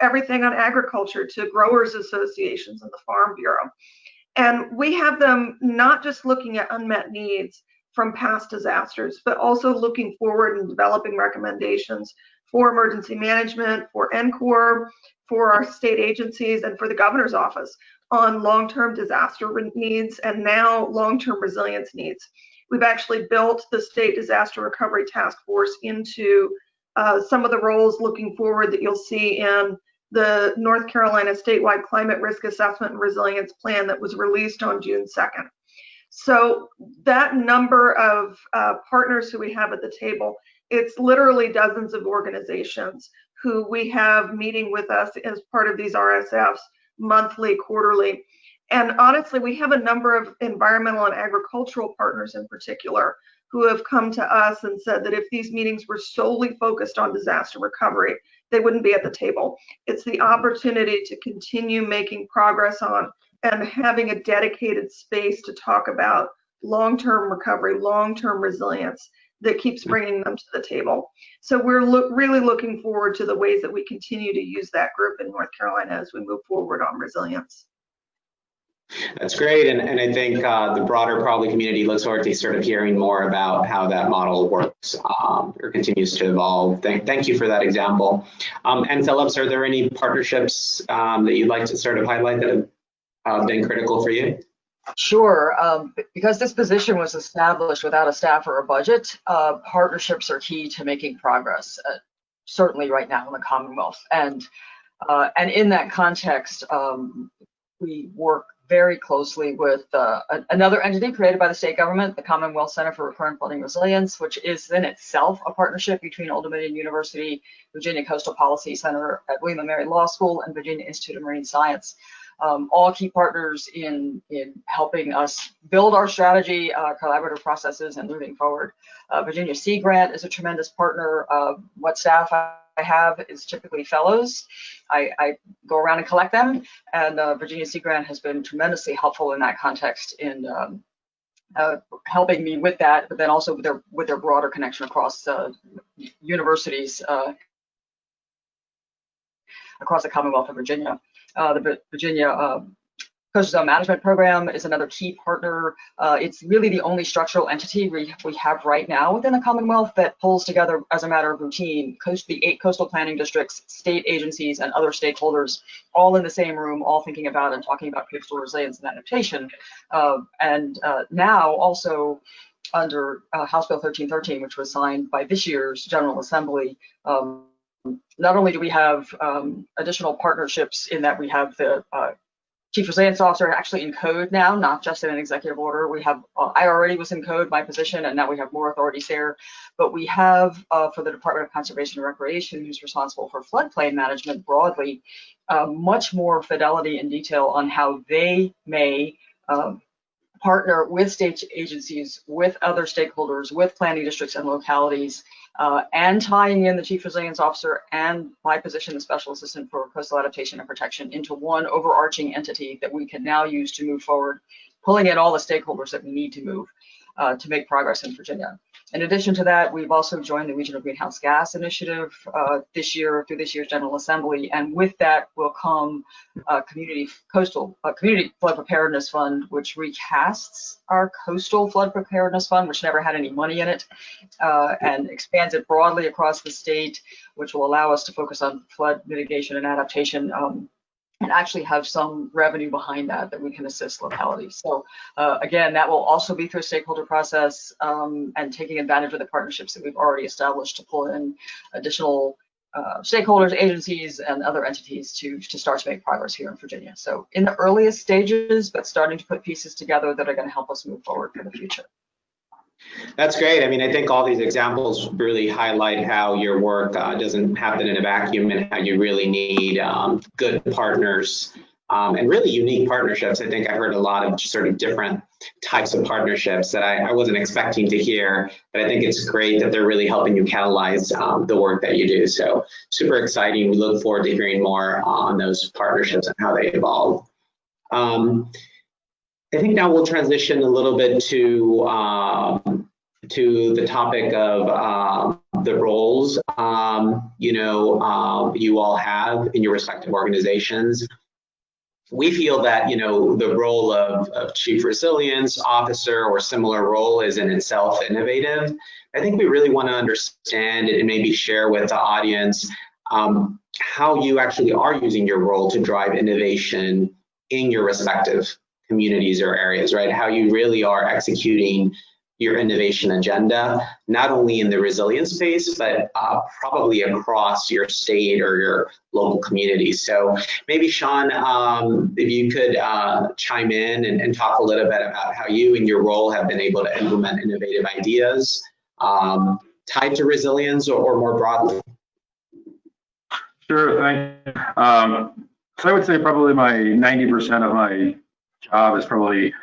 everything on agriculture to growers associations and the Farm Bureau. And we have them not just looking at unmet needs from past disasters, but also looking forward and developing recommendations for emergency management, for NCORP, for our state agencies, and for the governor's office on long-term disaster needs and now long-term resilience needs. We've actually built the State Disaster Recovery Task Force into some of the roles looking forward that you'll see in the North Carolina statewide climate risk assessment and resilience plan that was released on June 2nd. So that number of partners who we have at the table, it's literally dozens of organizations who we have meeting with us as part of these RSFs monthly, quarterly. And honestly, we have a number of environmental and agricultural partners in particular who have come to us and said that if these meetings were solely focused on disaster recovery, they wouldn't be at the table. It's the opportunity to continue making progress on and having a dedicated space to talk about long-term recovery, long-term resilience that keeps bringing them to the table. So we're really looking forward to the ways that we continue to use that group in North Carolina as we move forward on resilience. That's great, and I think the broader probably community looks forward to sort of hearing more about how that model works or continues to evolve. Thank you for that example. And Phillips, are there any partnerships that you'd like to sort of highlight that have been critical for you? Sure. Because this position was established without a staff or a budget, partnerships are key to making progress, certainly right now in the Commonwealth. And in that context, we work very closely with another entity created by the state government, the Commonwealth Center for Recurrent Flooding Resilience, which is in itself a partnership between Old Dominion University, Virginia Coastal Policy Center at William & Mary Law School, and Virginia Institute of Marine Science. All key partners in helping us build our strategy, collaborative processes, and moving forward. Virginia Sea Grant is a tremendous partner. What staff I have is typically fellows. I go around and collect them, and Virginia Sea Grant has been tremendously helpful in that context in helping me with that, but then also with their broader connection across universities across the Commonwealth of Virginia. The Virginia Coastal Zone Management Program is another key partner. It's really the only structural entity we have right now within the Commonwealth that pulls together, as a matter of routine, the 8 coastal planning districts, state agencies, and other stakeholders, all in the same room, all thinking about and talking about coastal resilience and adaptation. Now also under House Bill 1313, which was signed by this year's General Assembly, not only do we have additional partnerships in that we have the Chief Resilience Officer actually in code now, not just in an executive order. We have, I already was in code, my position, and now we have more authorities there. But we have, for the Department of Conservation and Recreation, who's responsible for floodplain management broadly, much more fidelity and detail on how they may partner with state agencies, with other stakeholders, with planning districts and localities, and tying in the Chief Resilience Officer and my position, the Special Assistant for Coastal Adaptation and Protection, into one overarching entity that we can now use to move forward, pulling in all the stakeholders that we need to move to make progress in Virginia. In addition to that, we've also joined the Regional Greenhouse Gas Initiative this year through this year's General Assembly, and with that will come Community Flood Preparedness Fund, which recasts our Coastal Flood Preparedness Fund, which never had any money in it, and expands it broadly across the state, which will allow us to focus on flood mitigation and adaptation. And actually have some revenue behind that we can assist localities. So again, that will also be through a stakeholder process and taking advantage of the partnerships that we've already established to pull in additional stakeholders, agencies, and other entities to start to make progress here in Virginia. So in the earliest stages, but starting to put pieces together that are going to help us move forward for the future. That's great. I mean, I think all these examples really highlight how your work doesn't happen in a vacuum and how you really need good partners and really unique partnerships. I think I heard a lot of sort of different types of partnerships that I wasn't expecting to hear, but I think it's great that they're really helping you catalyze the work that you do. So super exciting. We look forward to hearing more on those partnerships and how they evolve. I think now we'll transition a little bit to the topic of the roles you all have in your respective organizations. We feel that the role of Chief Resilience Officer or similar role is in itself innovative. I think we really want to understand and maybe share with the audience how you actually are using your role to drive innovation in your respective communities or areas, right? How you really are executing your innovation agenda, not only in the resilience space, but probably across your state or your local communities. So maybe Sean, if you could chime in and talk a little bit about how you and your role have been able to implement innovative ideas tied to resilience or more broadly. Sure, thank you. So I would say probably 90% of my job is probably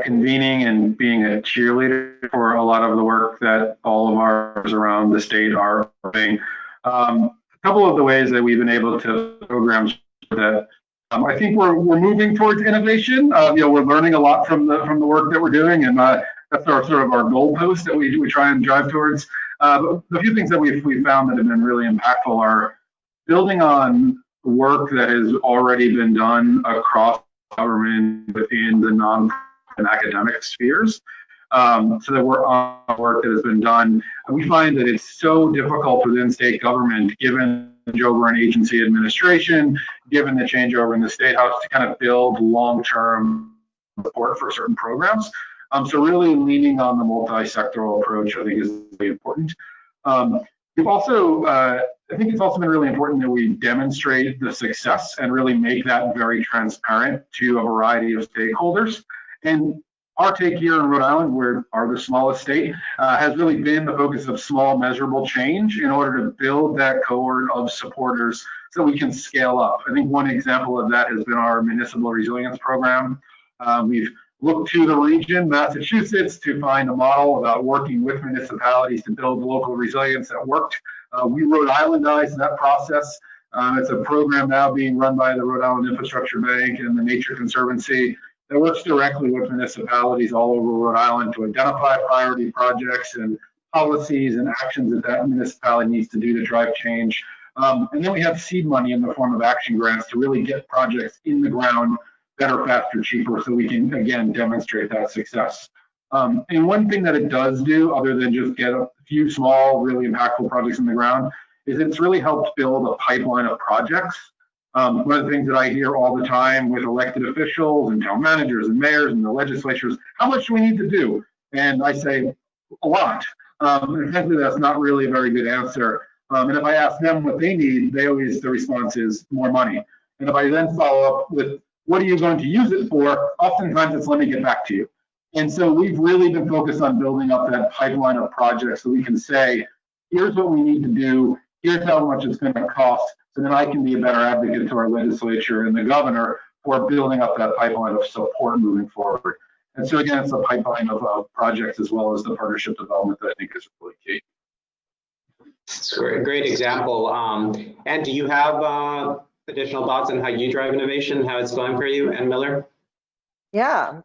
convening and being a cheerleader for a lot of the work that all of ours around the state are doing. A couple of the ways that we've been able to program that I think we're moving towards innovation. We're learning a lot from the work that we're doing, and that's our sort of our goalpost that we try and drive towards. But the few things that we've found that have been really impactful are building on work that has already been done across government within the non and academic spheres, so that we're on work that has been done. And we find that it's so difficult within state government, given the changeover in agency administration, given the changeover in the State House, to kind of build long-term support for certain programs. So really leaning on the multi-sectoral approach, I think, is really important. We've also, I think it's also been really important that we demonstrate the success and really make that very transparent to a variety of stakeholders. And our take here in Rhode Island, we are the smallest state, has really been the focus of small measurable change in order to build that cohort of supporters so we can scale up. I think one example of that has been our municipal resilience program. We've looked to the region, Massachusetts, to find a model about working with municipalities to build local resilience that worked. We Rhode Islandized that process. It's a program now being run by the Rhode Island Infrastructure Bank and the Nature Conservancy that works directly with municipalities all over Rhode Island to identify priority projects and policies and actions that that municipality needs to do to drive change. And then we have seed money in the form of action grants to really get projects in the ground better, faster, cheaper, so we can, again, demonstrate that success. And one thing that it does do, other than just get a few small, really impactful projects in the ground, is it's really helped build a pipeline of projects. One of the things that I hear all the time with elected officials and town managers and mayors and the legislatures, how much do we need to do? And I say, a lot. And frankly, that's not really a very good answer. And if I ask them what they need, the response is more money. And if I then follow up with what are you going to use it for? Oftentimes it's let me get back to you. And so we've really been focused on building up that pipeline of projects so we can say, here's what we need to do, here's how much it's going to cost, so then I can be a better advocate to our legislature and the governor for building up that pipeline of support moving forward. And so again, it's a pipeline of projects as well as the partnership development that I think is really key. It's a great example. And do you have additional thoughts on how you drive innovation, how it's going for you, Ann Miller? Yeah.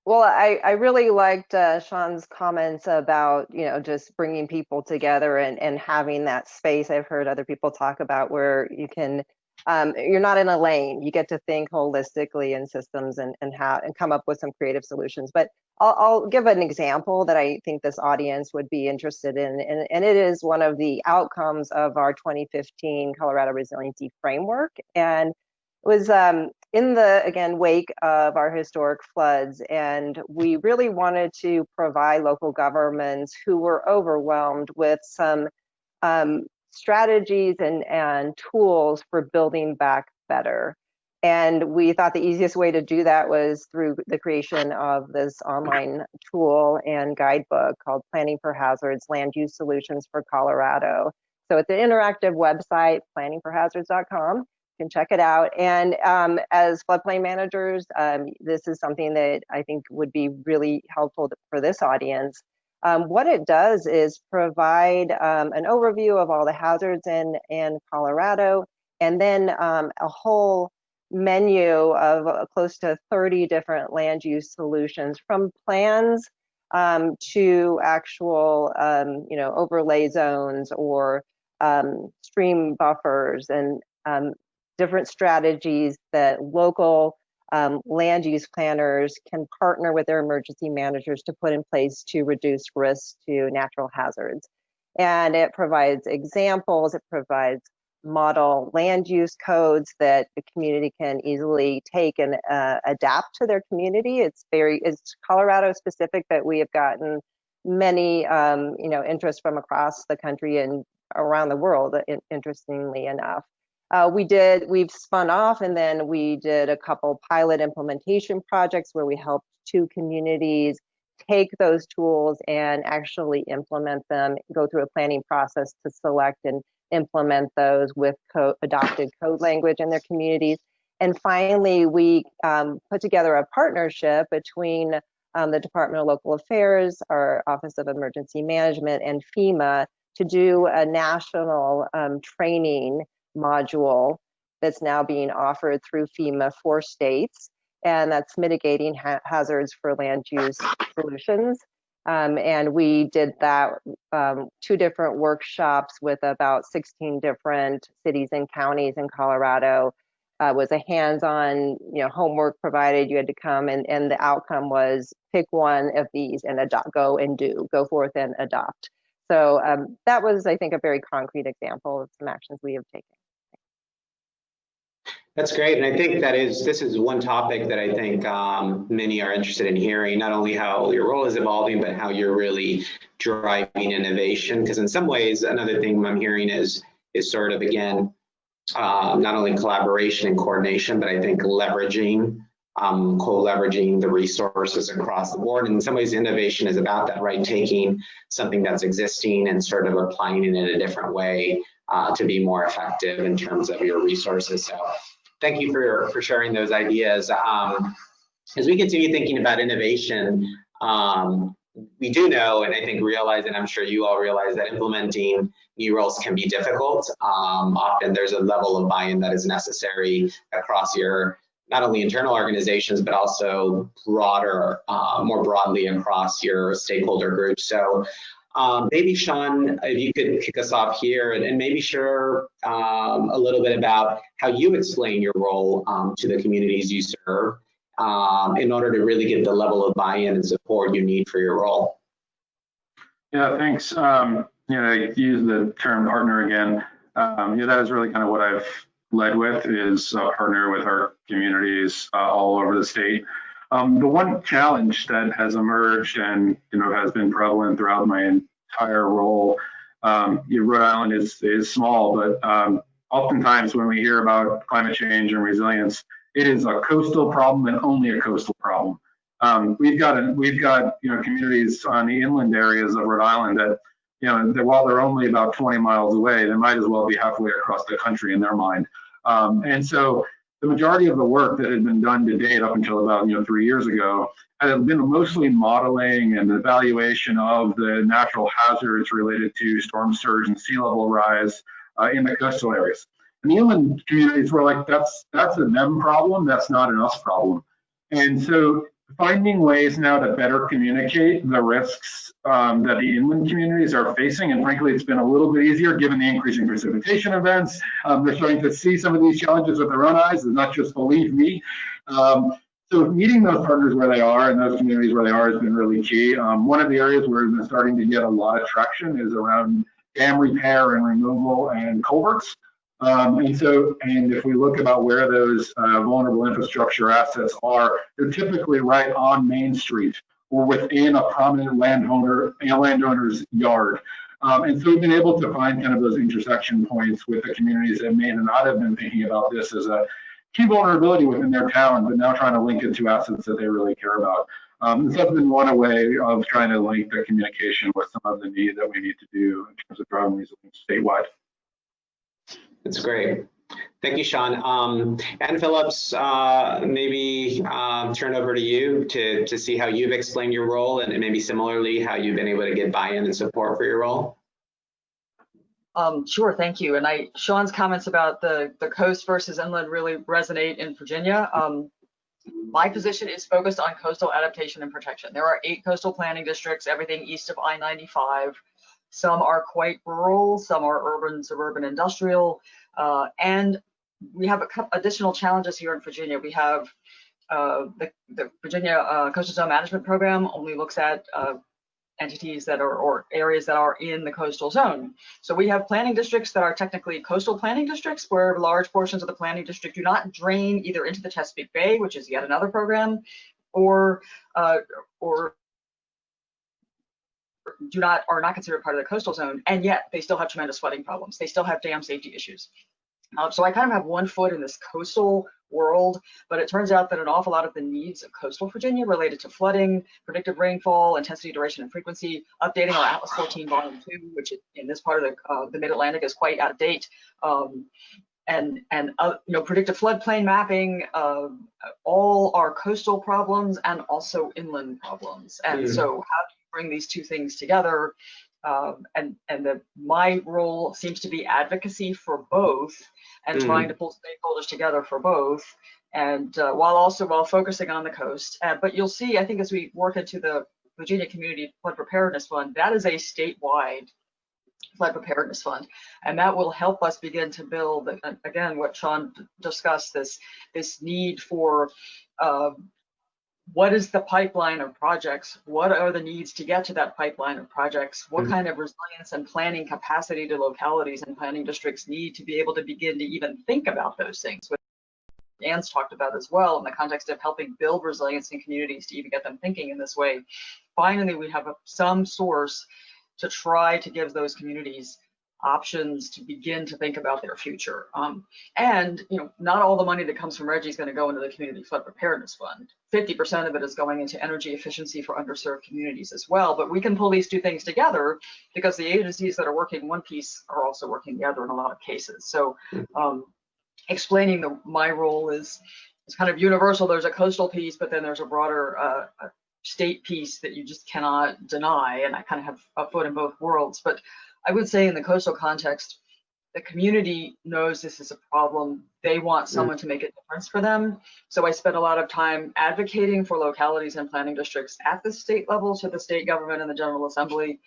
Well, I really liked Sean's comments about, just bringing people together and having that space. I've heard other people talk about where you can, you're not in a lane. You get to think holistically in systems and come up with some creative solutions. But I'll give an example that I think this audience would be interested in, and it is one of the outcomes of our 2015 Colorado Resiliency Framework, and it was in the, again, wake of our historic floods, and we really wanted to provide local governments who were overwhelmed with some strategies and tools for building back better. And we thought the easiest way to do that was through the creation of this online tool and guidebook called Planning for Hazards, Land Use Solutions for Colorado. So it's an interactive website, planningforhazards.com. You can check it out. And as floodplain managers, this is something that I think would be really helpful for this audience. What it does is provide an overview of all the hazards in Colorado, and then a whole menu of close to 30 different land use solutions, from plans to actual overlay zones or stream buffers, and different strategies that local land use planners can partner with their emergency managers to put in place to reduce risk to natural hazards. And it provides examples, it provides model land use codes that the community can easily take and adapt to their community. It's Colorado specific, but we have gotten many interest from across the country and around the world, interestingly enough. We've spun off, and then we did a couple pilot implementation projects where we helped 2 communities take those tools and actually implement them, go through a planning process to select and implement those with adopted code language in their communities. And finally, we put together a partnership between the Department of Local Affairs, our Office of Emergency Management, and FEMA to do a national training module that's now being offered through FEMA for states, and that's mitigating hazards for land use solutions. And we did that 2 different workshops with about 16 different cities and counties in Colorado. Was a hands-on, homework provided. You had to come, and the outcome was pick one of these and go forth and adopt. So that was, I think, a very concrete example of some actions we have taken. That's great, and I think this is one topic that I think many are interested in hearing, not only how your role is evolving, but how you're really driving innovation. Because in some ways, another thing I'm hearing is sort of, again, not only collaboration and coordination, but I think leveraging, co-leveraging the resources across the board. And in some ways, innovation is about that, right? Taking something that's existing and sort of applying it in a different way to be more effective in terms of your resources. So thank you for sharing those ideas. As we continue thinking about innovation, we do know, and I think realize, and I'm sure you all realize, that implementing new roles can be difficult. Often there's a level of buy-in that is necessary across your, not only internal organizations, but also broader, more broadly across your stakeholder groups. So maybe Sean, if you could kick us off here and maybe share a little bit about how you explain your role to the communities you serve in order to really get the level of buy-in and support you need for your role. Yeah, thanks. I use the term partner again. That is really kind of what I've led with, is partner with our communities all over the state. The one challenge that has emerged and has been prevalent throughout my entire role, Rhode Island is small, but oftentimes when we hear about climate change and resilience, It is a coastal problem and only a coastal problem. We've got communities on the inland areas of Rhode Island that, while they're only about 20 miles away, they might as well be halfway across the country in their mind. And so the majority of the work that had been done to date up until about 3 years ago had been mostly modeling and evaluation of the natural hazards related to storm surge and sea level rise in the coastal areas. And the inland communities were like, that's a them problem, that's not an us problem. And so finding ways now to better communicate the risks that the inland communities are facing, and frankly, it's been a little bit easier given the increasing precipitation events. They're starting to see some of these challenges with their own eyes, and not just believe me. So meeting those partners where they are and those communities where they are has been really key. One of the areas where we've been starting to get a lot of traction is around dam repair and removal and culverts. And if we look about where those vulnerable infrastructure assets are, they're typically right on Main Street or within a prominent landowner's yard. And so we've been able to find kind of those intersection points with the communities that may not have been thinking about this as a key vulnerability within their town, but now trying to link it to assets that they really care about. So that's been one way of trying to link the communication with some of the need that we need to do in terms of driving resilience statewide. That's great. Thank you, Sean. Ann Phillips, maybe turn over to you to see how you've explained your role and maybe similarly how you've been able to get buy-in and support for your role. Sure, thank you. And Sean's comments about the coast versus inland really resonate in Virginia. My position is focused on coastal adaptation and protection. There are 8 coastal planning districts, everything east of I-95. Some are quite rural, some are urban, suburban, industrial, and we have a couple additional challenges here in Virginia. We have the Virginia Coastal Zone Management Program only looks at entities that are, or areas that are in the coastal zone. So we have planning districts that are technically coastal planning districts where large portions of the planning district do not drain either into the Chesapeake Bay, which is yet another program, or are not considered part of the coastal zone, and yet they still have tremendous flooding problems. They still have dam safety issues. So I kind of have one foot in this coastal world, but it turns out that an awful lot of the needs of coastal Virginia related to flooding, predictive rainfall, intensity, duration, and frequency, updating our Atlas 14 Volume 2, which in this part of the Mid-Atlantic is quite out of date, and predictive floodplain mapping, all are coastal problems and also inland problems. And so how do you bring these two things together? My role seems to be advocacy for both and trying to pull stakeholders together for both, and while focusing on the coast. But you'll see, I think, as we work into the Virginia Community Flood Preparedness Fund, that is a statewide flood preparedness fund, and that will help us begin to build, again, what Sean discussed, this need for what is the pipeline of projects? What are the needs to get to that pipeline of projects? What kind of resilience and planning capacity do localities and planning districts need to be able to begin to even think about those things? Which Ann's talked about as well in the context of helping build resilience in communities to even get them thinking in this way. Finally, we have some source to try to give those communities options to begin to think about their future. And not all the money that comes from RGGI is going to go into the Community Flood Preparedness Fund. 50% of it is going into energy efficiency for underserved communities as well. But we can pull these two things together because the agencies that are working one piece are also working the other in a lot of cases. So explaining my role is kind of universal. There's a coastal piece, but then there's a broader state piece that you just cannot deny. And I kind of have a foot in both worlds. But I would say in the coastal context, the community knows this is a problem. They want someone to make a difference for them. So I spend a lot of time advocating for localities and planning districts at the state level to the state government and the General Assembly.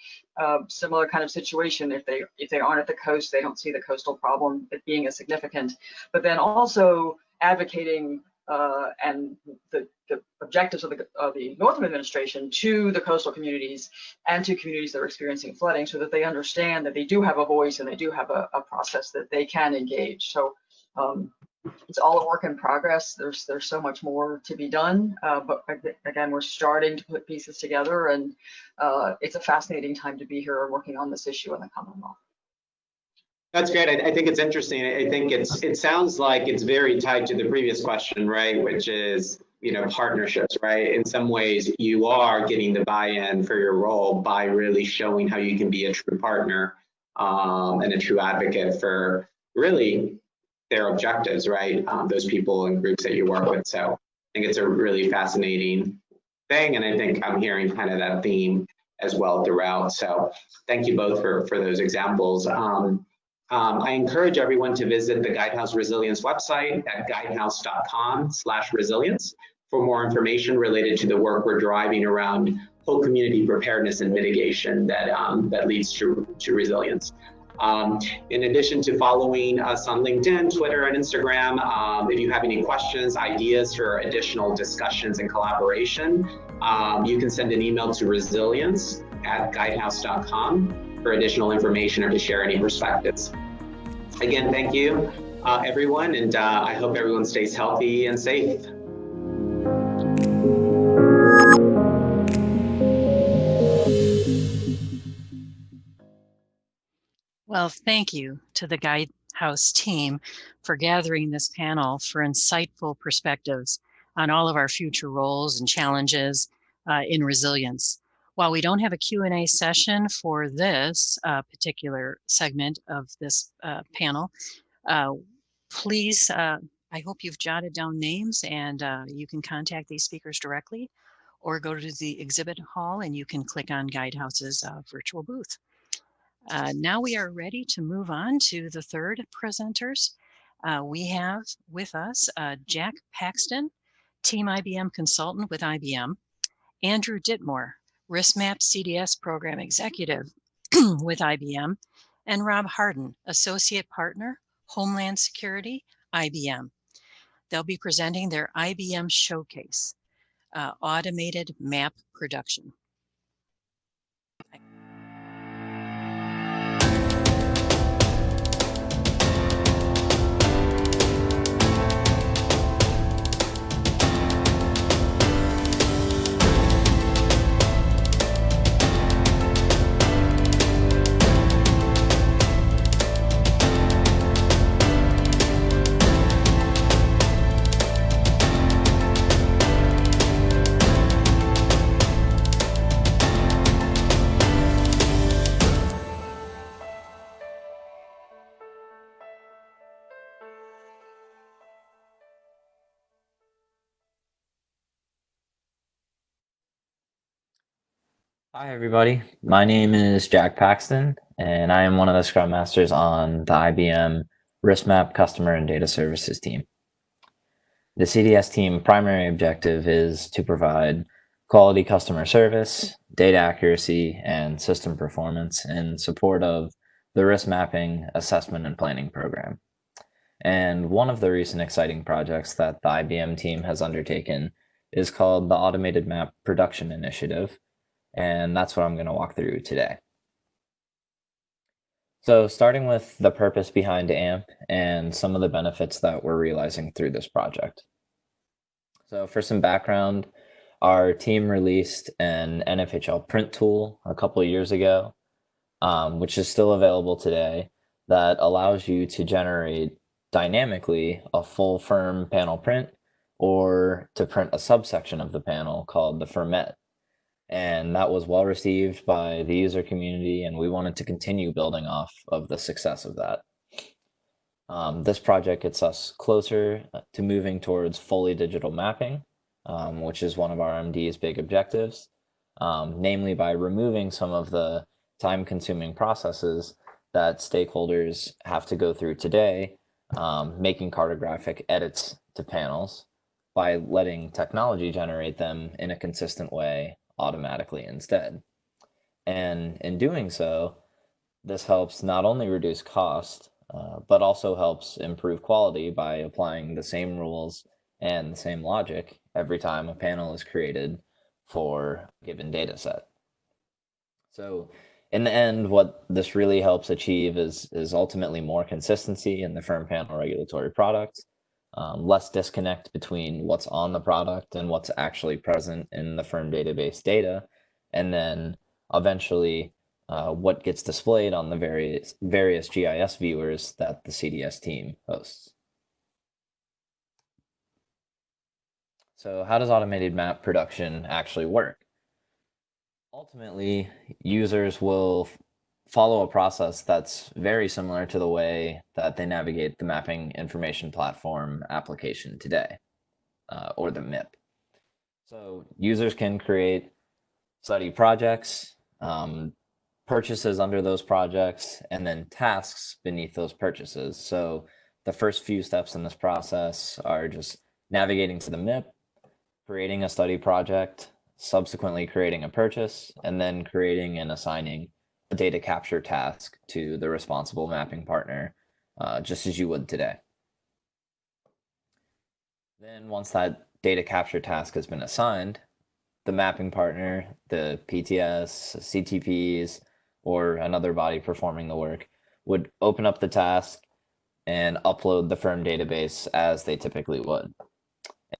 Similar kind of situation. If they aren't at the coast, they don't see the coastal problem being as significant. But then also advocating and the objectives of the Northam administration to the coastal communities and to communities that are experiencing flooding, so that they understand that they do have a voice and they do have a process that they can engage. So it's all a work in progress. There's so much more to be done, but again, we're starting to put pieces together, and it's a fascinating time to be here working on this issue in the Commonwealth. That's great. I think it's interesting. I think it sounds like it's very tied to the previous question, right? Which is, partnerships, right? In some ways, you are getting the buy-in for your role by really showing how you can be a true partner and a true advocate for really their objectives, right? Those people and groups that you work with. So I think it's a really fascinating thing, and I think I'm hearing kind of that theme as well throughout. So thank you both for those examples. I encourage everyone to visit the Guidehouse Resilience website at guidehouse.com/resilience for more information related to the work we're driving around whole community preparedness and mitigation that leads to resilience. In addition to following us on LinkedIn, Twitter, and Instagram, if you have any questions, ideas for additional discussions and collaboration, you can send an email to resilience@guidehouse.com for additional information or to share any perspectives. Again, thank you, everyone, and I hope everyone stays healthy and safe. Well, thank you to the Guidehouse team for gathering this panel for insightful perspectives on all of our future roles and challenges in resilience. While we don't have a Q&A session for this particular segment of this panel, please, I hope you've jotted down names, and you can contact these speakers directly or go to the exhibit hall and you can click on Guidehouse's virtual booth. Now we are ready to move on to the third presenters. We have with us Jack Paxton, Team IBM Consultant with IBM, Andrew Ditmore, RiskMap CDS Program Executive with IBM, and Rob Hardin, Associate Partner, Homeland Security, IBM. They'll be presenting their IBM Showcase, Automated Map Production. Hi, everybody. My name is Jack Paxton, and I am one of the Scrum Masters on the IBM RiskMap Customer and Data Services team. The CDS team primary objective is to provide quality customer service, data accuracy, and system performance in support of the risk mapping, assessment, and planning program. And one of the recent exciting projects that the IBM team has undertaken is called the Automated Map Production Initiative, and that's what I'm going to walk through today. So starting with the purpose behind AMP and some of the benefits that we're realizing through this project. So for some background, our team released an NFHL print tool a couple of years ago, which is still available today, that allows you to generate dynamically a full firm panel print or to print a subsection of the panel called the firmette. And that was well received by the user community, and we wanted to continue building off of the success of that. This project gets us closer to moving towards fully digital mapping, which is one of our MD's big objectives, namely by removing some of the time-consuming processes that stakeholders have to go through today, making cartographic edits to panels by letting technology generate them in a consistent way automatically instead. And in doing so, this helps not only reduce cost, but also helps improve quality by applying the same rules and the same logic every time a panel is created for a given data set. So in the end, what this really helps achieve is ultimately more consistency in the firm panel regulatory product, less disconnect between what's on the product and what's actually present in the firm database data, and then eventually what gets displayed on the various GIS viewers that the CDS team hosts. So how does automated map production actually work? Ultimately, users will follow a process that's very similar to the way that they navigate the Mapping Information Platform application today, or the MIP. So users can create study projects, purchases under those projects, and then tasks beneath those purchases. So the first few steps in this process are just navigating to the MIP, creating a study project, subsequently creating a purchase, and then creating and assigning a data capture task to the responsible mapping partner, just as you would today. Then once that data capture task has been assigned, the mapping partner, the PTS, CTPs, or another body performing the work would open up the task and upload the firm database as they typically would.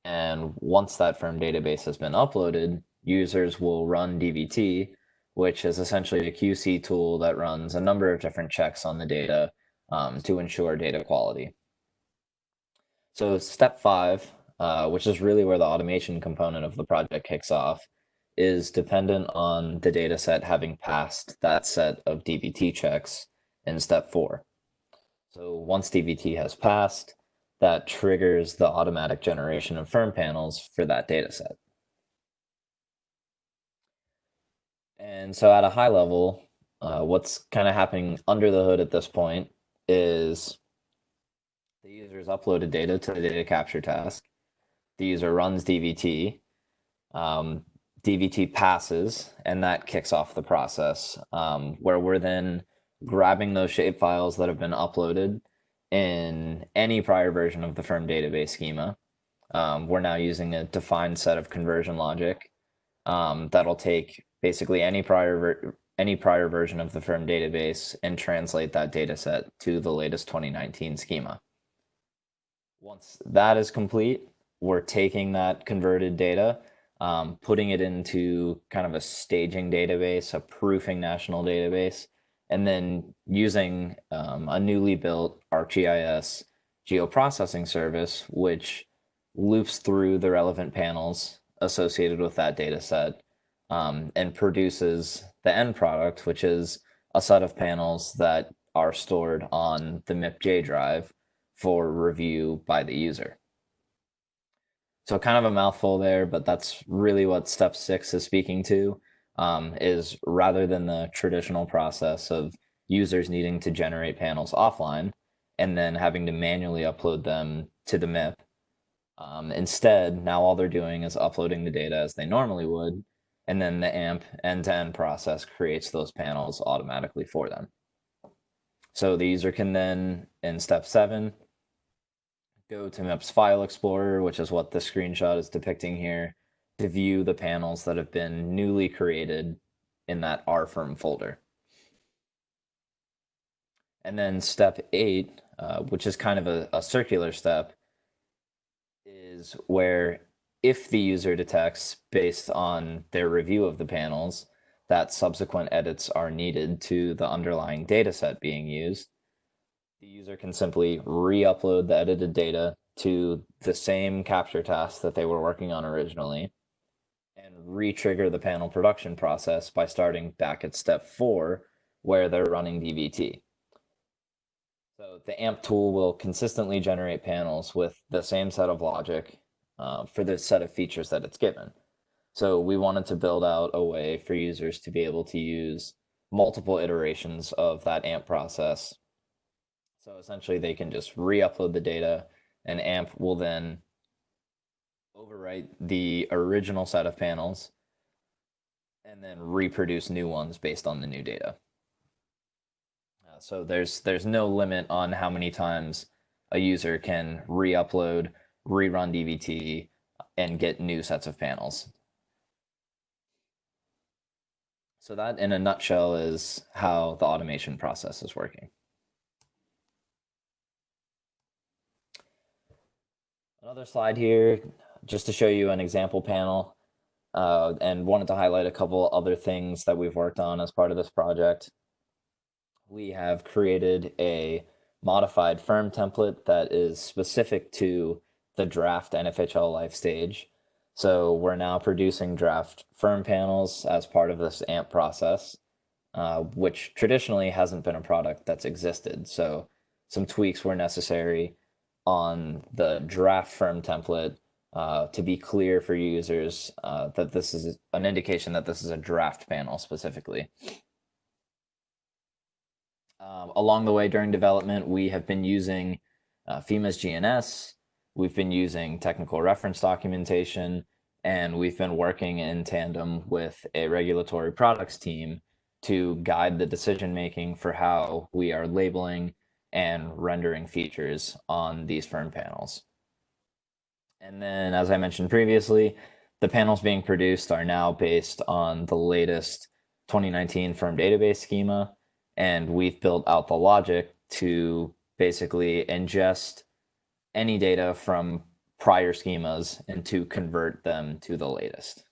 And once that firm database has been uploaded, users will run DVT, which is essentially a QC tool that runs a number of different checks on the data to ensure data quality. So step 5, which is really where the automation component of the project kicks off, is dependent on the data set having passed that set of DVT checks in step 4. So once DVT has passed, that triggers the automatic generation of firm panels for that data set. And so at a high level, what's kind of happening under the hood at this point is the user's uploaded data to the data capture task. The user runs DVT. DVT passes, and that kicks off the process where we're then grabbing those shapefiles that have been uploaded in any prior version of the firm database schema. We're now using a defined set of conversion logic that'll take basically any prior version of the firm database and translate that data set to the latest 2019 schema. Once that is complete, we're taking that converted data, putting it into kind of a staging database, a proofing national database, and then using a newly built ArcGIS geoprocessing service, which loops through the relevant panels associated with that data set and produces the end product, which is a set of panels that are stored on the MIPJ drive for review by the user. So kind of a mouthful there, but that's really what step 6 is speaking to, is rather than the traditional process of users needing to generate panels offline and then having to manually upload them to the MIP. Instead, now all they're doing is uploading the data as they normally would, and then the AMP end-to-end process creates those panels automatically for them. So the user can then, in step 7, go to MIP's File Explorer, which is what the screenshot is depicting here, to view the panels that have been newly created in that RFirm folder. And then step 8, which is kind of a circular step, is where if the user detects, based on their review of the panels, that subsequent edits are needed to the underlying data set being used, the user can simply re-upload the edited data to the same capture task that they were working on originally and re-trigger the panel production process by starting back at step 4 where they're running DVT. So the AMP tool will consistently generate panels with the same set of logic for the set of features that it's given. So we wanted to build out a way for users to be able to use multiple iterations of that AMP process. So essentially they can just re-upload the data and AMP will then overwrite the original set of panels and then reproduce new ones based on the new data. So there's no limit on how many times a user can re-upload, rerun DVT, and get new sets of panels. So that, in a nutshell, is how the automation process is working. Another slide here, just to show you an example panel. and wanted to highlight a couple other things that we've worked on as part of this project. We have created a modified firm template that is specific to the draft NFHL life stage. So we're now producing draft firm panels as part of this AMP process, which traditionally hasn't been a product that's existed. So some tweaks were necessary on the draft firm template to be clear for users that this is an indication that this is a draft panel specifically. Along the way during development, we have been using FEMA's GNS, we've been using technical reference documentation, and we've been working in tandem with a regulatory products team to guide the decision-making for how we are labeling and rendering features on these firm panels. And then, as I mentioned previously, the panels being produced are now based on the latest 2019 firm database schema, and we've built out the logic to basically ingest any data from prior schemas and to convert them to the latest.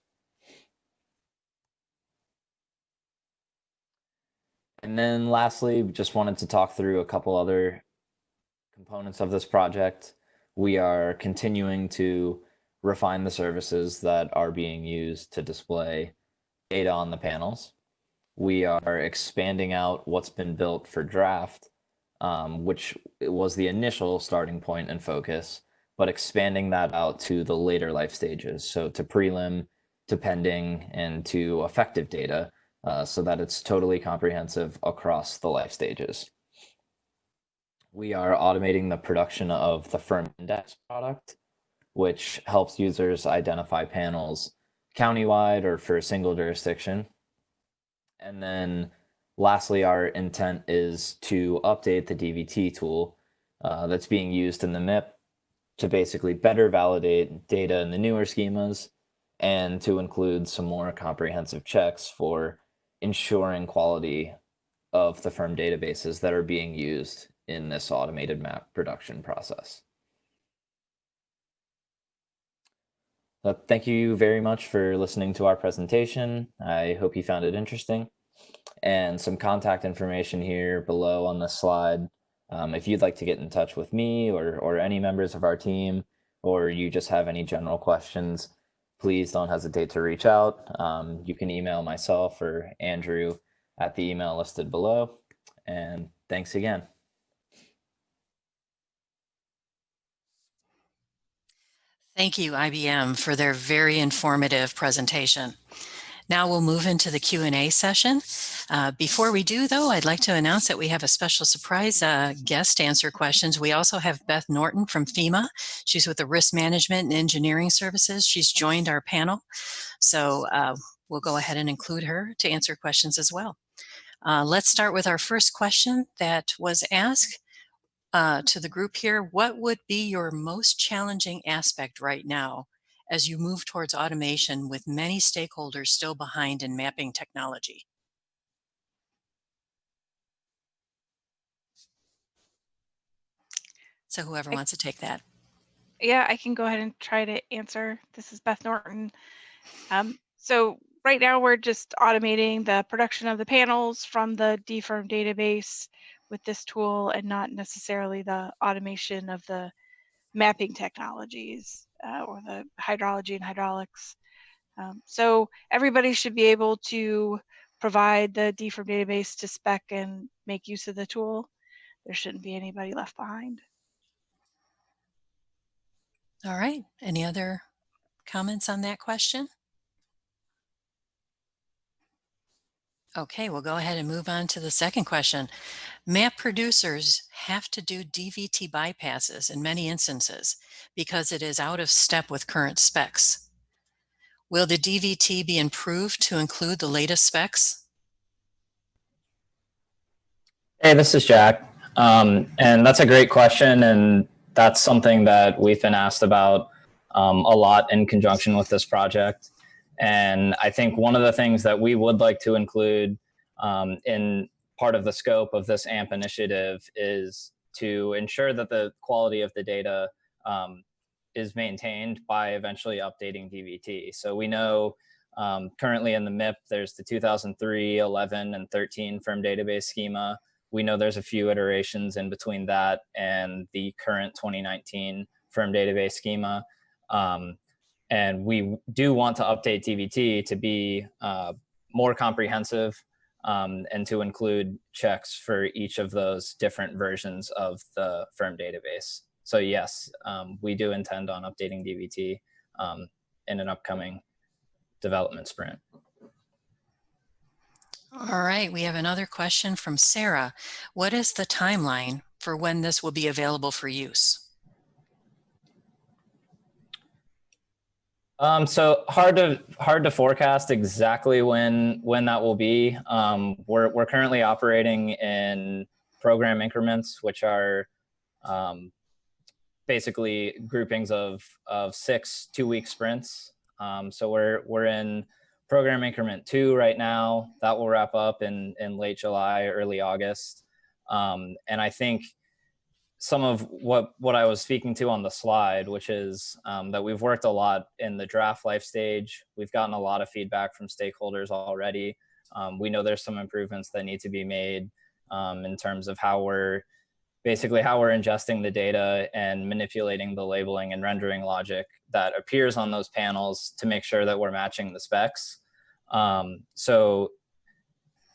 And then lastly, just wanted to talk through a couple other components of this project. We are continuing to refine the services that are being used to display data on the panels. We are expanding out what's been built for draft, which was the initial starting point and focus, but expanding that out to the later life stages, so to prelim, to pending, and to effective data, so that it's totally comprehensive across the life stages. We are automating the production of the firm index product, which helps users identify panels countywide or for a single jurisdiction. And then lastly, our intent is to update the DVT tool that's being used in the MIP to basically better validate data in the newer schemas and to include some more comprehensive checks for ensuring quality of the firm databases that are being used in this automated map production process. Thank you very much for listening to our presentation. I hope you found it interesting. And some contact information here below on this slide. If you'd like to get in touch with me or any members of our team, or you just have any general questions, please don't hesitate to reach out. You can email myself or Andrew at the email listed below. And thanks again. Thank you, IBM, for their very informative presentation. Now we'll move into the Q&A session. Before we do, though, I'd like to announce that we have a special surprise guest to answer questions. We also have Beth Norton from FEMA. She's with the Risk Management and Engineering Services. She's joined our panel. So we'll go ahead and include her to answer questions as well. Let's start with our first question that was asked to the group here. What would be your most challenging aspect right now as you move towards automation with many stakeholders still behind in mapping technology? So whoever wants to take that. Yeah, I can go ahead and try to answer. This is Beth Norton. So right now we're just automating the production of the panels from the DFirm database with this tool and not necessarily the automation of the mapping technologies or the hydrology and hydraulics. So everybody should be able to provide the DFirm database to spec and make use of the tool. There shouldn't be anybody left behind. All right. Any other comments on that question? Okay, we'll go ahead and move on to the second question. Map producers have to do DVT bypasses in many instances because it is out of step with current specs. Will the DVT be improved to include the latest specs? Hey, this is Jack. And that's a great question. And that's something that we've been asked about a lot in conjunction with this project. And I think one of the things that we would like to include in part of the scope of this AMP initiative is to ensure that the quality of the data is maintained by eventually updating DVT. So we know Currently in the MIP, there's the 2003, 11, and 13 firm database schema. We know there's a few iterations in between that and the current 2019 firm database schema. And we do want to update DVT to be more comprehensive and to include checks for each of those different versions of the firm database. So yes, we do intend on updating DVT in an upcoming development sprint. All right, we have another question from Sarah. What is the timeline for when this will be available for use? So hard to forecast exactly when that will be. We're currently operating in program increments, which are basically groupings of 6 2-week sprints. So we're in program increment 2 right now. That will wrap up in late July, early August. And I think some of what I was speaking to on the slide, which is that we've worked a lot in the draft life stage. We've gotten a lot of feedback from stakeholders already. We know there's some improvements that need to be made in terms of how we're ingesting the data and manipulating the labeling and rendering logic that appears on those panels to make sure that we're matching the specs. So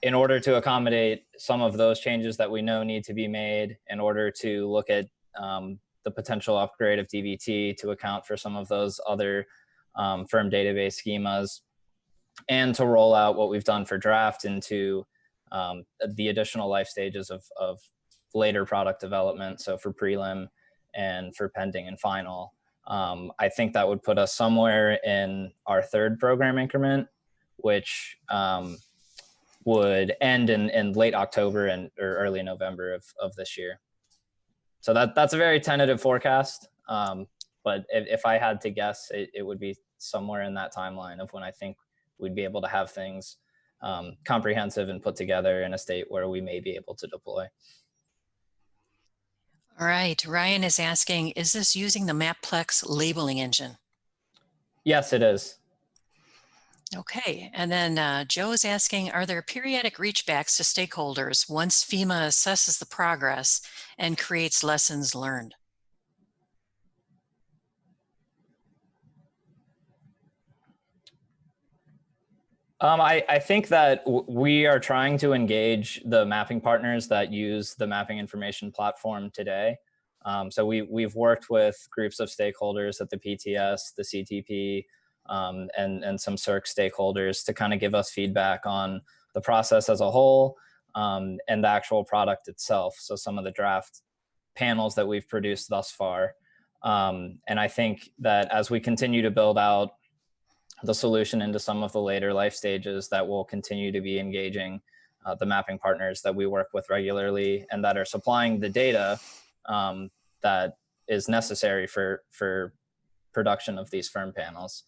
in order to accommodate some of those changes that we know need to be made, in order to look at the potential upgrade of DVT to account for some of those other firm database schemas, and to roll out what we've done for draft into the additional life stages of later product development, so for prelim and for pending and final. I think that would put us somewhere in our 3rd program increment, which would end in late October or early November of this year. So that's a very tentative forecast, but if I had to guess, it would be somewhere in that timeline of when I think we'd be able to have things comprehensive and put together in a state where we may be able to deploy. All right, Ryan is asking, is this using the Mapplex labeling engine? Yes, it is. Okay, and then Joe is asking, are there periodic reachbacks to stakeholders once FEMA assesses the progress and creates lessons learned? I think that we are trying to engage the mapping partners that use the mapping information platform today. So we've worked with groups of stakeholders at the PTS, the CTP, and some CERC stakeholders to kind of give us feedback on the process as a whole and the actual product itself. So some of the draft panels that we've produced thus far. And I think that as we continue to build out the solution into some of the later life stages, that will continue to be engaging the mapping partners that we work with regularly and that are supplying the data that is necessary for production of these firm panels.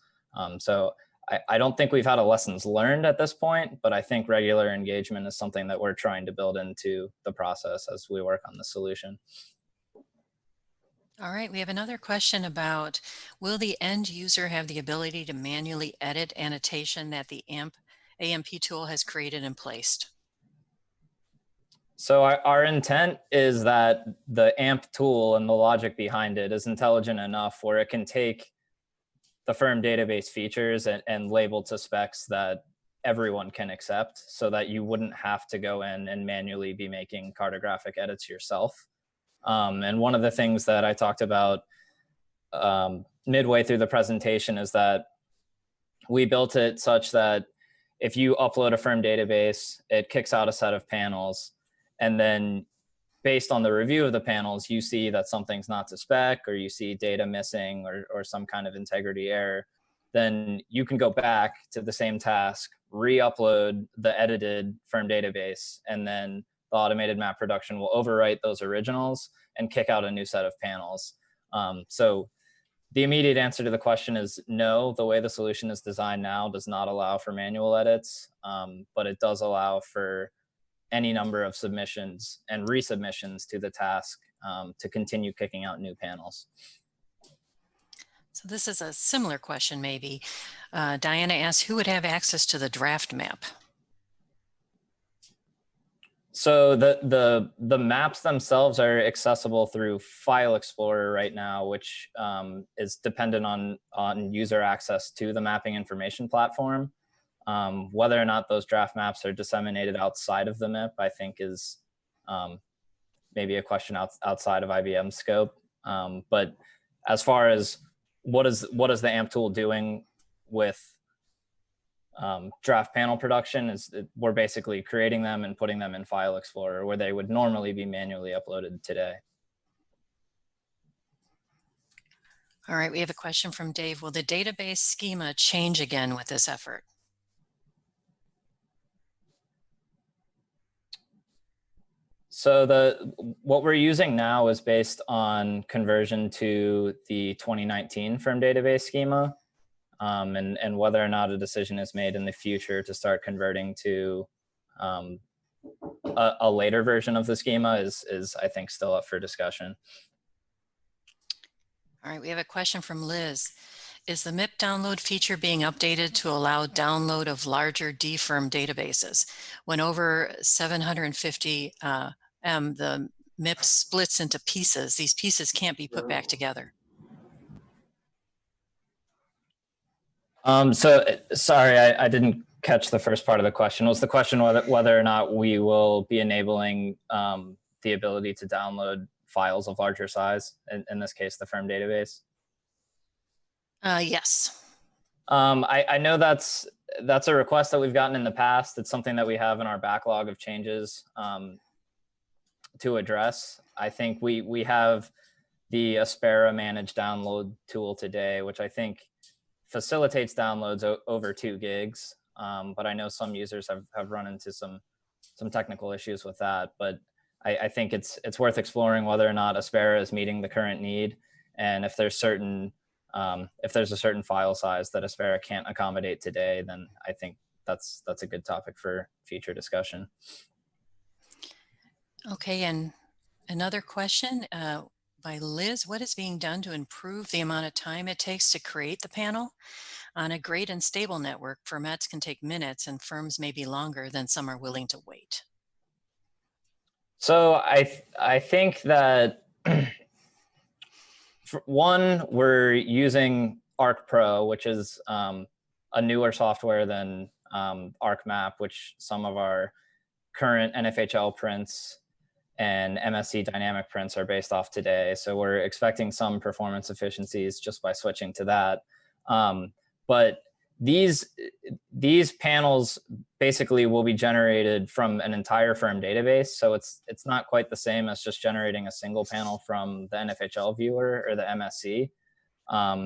So I don't think we've had a lessons learned at this point, but I think regular engagement is something that we're trying to build into the process as we work on the solution. All right, we have another question about, will the end user have the ability to manually edit annotation that the AMP tool has created and placed? So our intent is that the AMP tool and the logic behind it is intelligent enough where it can take the firm database features and label to specs that everyone can accept, so that you wouldn't have to go in and manually be making cartographic edits yourself. And one of the things that I talked about midway through the presentation is that we built it such that if you upload a firm database, it kicks out a set of panels. And then based on the review of the panels, you see that something's not to spec, or you see data missing or some kind of integrity error. Then you can go back to the same task, re-upload the edited firm database, and then the automated map production will overwrite those originals and kick out a new set of panels. So the immediate answer to the question is no. The way the solution is designed now does not allow for manual edits, but it does allow for any number of submissions and resubmissions to the task to continue kicking out new panels. So this is a similar question maybe. Diana asks, who would have access to the draft map? So the maps themselves are accessible through File Explorer right now, which is dependent on user access to the mapping information platform. Whether or not those draft maps are disseminated outside of the MIP, I think is maybe a question outside of IBM's scope. But as far as what is the AMP tool doing with draft panel production, we're basically creating them and putting them in File Explorer where they would normally be manually uploaded today. All right, we have a question from Dave. Will the database schema change again with this effort? So what we're using now is based on conversion to the 2019 firm database schema, and whether or not a decision is made in the future to start converting to a later version of the schema is I think still up for discussion. All right, we have a question from Liz. Is the MIP download feature being updated to allow download of larger DFIRM databases? When over 750 M, the MIP splits into pieces. These pieces can't be put back together. So sorry, I didn't catch the first part of the question. Was the question whether or not we will be enabling the ability to download files of larger size, in this case, the firm database? Yes. I know that's a request that we've gotten in the past. It's something that we have in our backlog of changes to address. I think we have the Aspera managed download tool today, which I think facilitates downloads over 2 gigs. But I know some users have run into some technical issues with that. But I think it's worth exploring whether or not Aspera is meeting the current need, and if there's a certain file size that Aspera can't accommodate today, then I think that's a good topic for future discussion. Okay, and another question by Liz. What is being done to improve the amount of time it takes to create the panel? On a great and stable network, formats can take minutes and firms may be longer than some are willing to wait. So I think that for one, we're using Arc Pro, which is a newer software than ArcMap, which some of our current NFHL prints and MSC dynamic prints are based off today. So we're expecting some performance efficiencies just by switching to that. But these panels basically will be generated from an entire firm database. So it's not quite the same as just generating a single panel from the NFHL viewer or the MSC.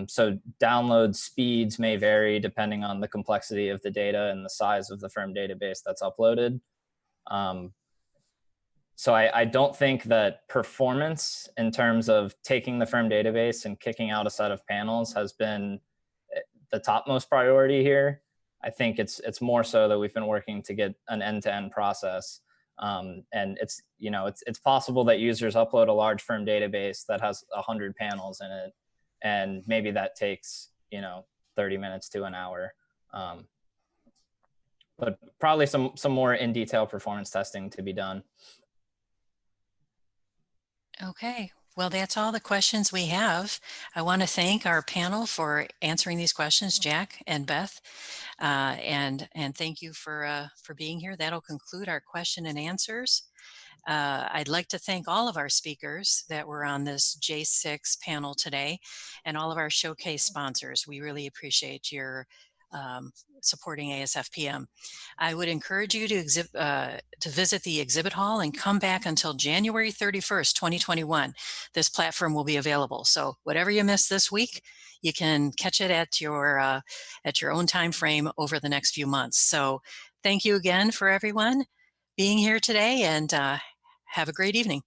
So download speeds may vary depending on the complexity of the data and the size of the firm database that's uploaded. So I don't think that performance in terms of taking the firm database and kicking out a set of panels has been the topmost priority here. I think it's more so that we've been working to get an end-to-end process. And it's possible that users upload a large firm database that has 100 panels in it, and maybe that takes 30 minutes to an hour. But probably some more in-detail performance testing to be done. Okay, well, that's all the questions we have. I want to thank our panel for answering these questions, Jack and Beth, and thank you for being here. That'll conclude our question and answers. I'd like to thank all of our speakers that were on this J6 panel today, and all of our showcase sponsors. We really appreciate your supporting ASFPM. I would encourage you to visit the exhibit hall and come back until January 31st, 2021. This platform will be available. So whatever you missed this week, you can catch it at your own time frame over the next few months. So thank you again for everyone being here today, and have a great evening.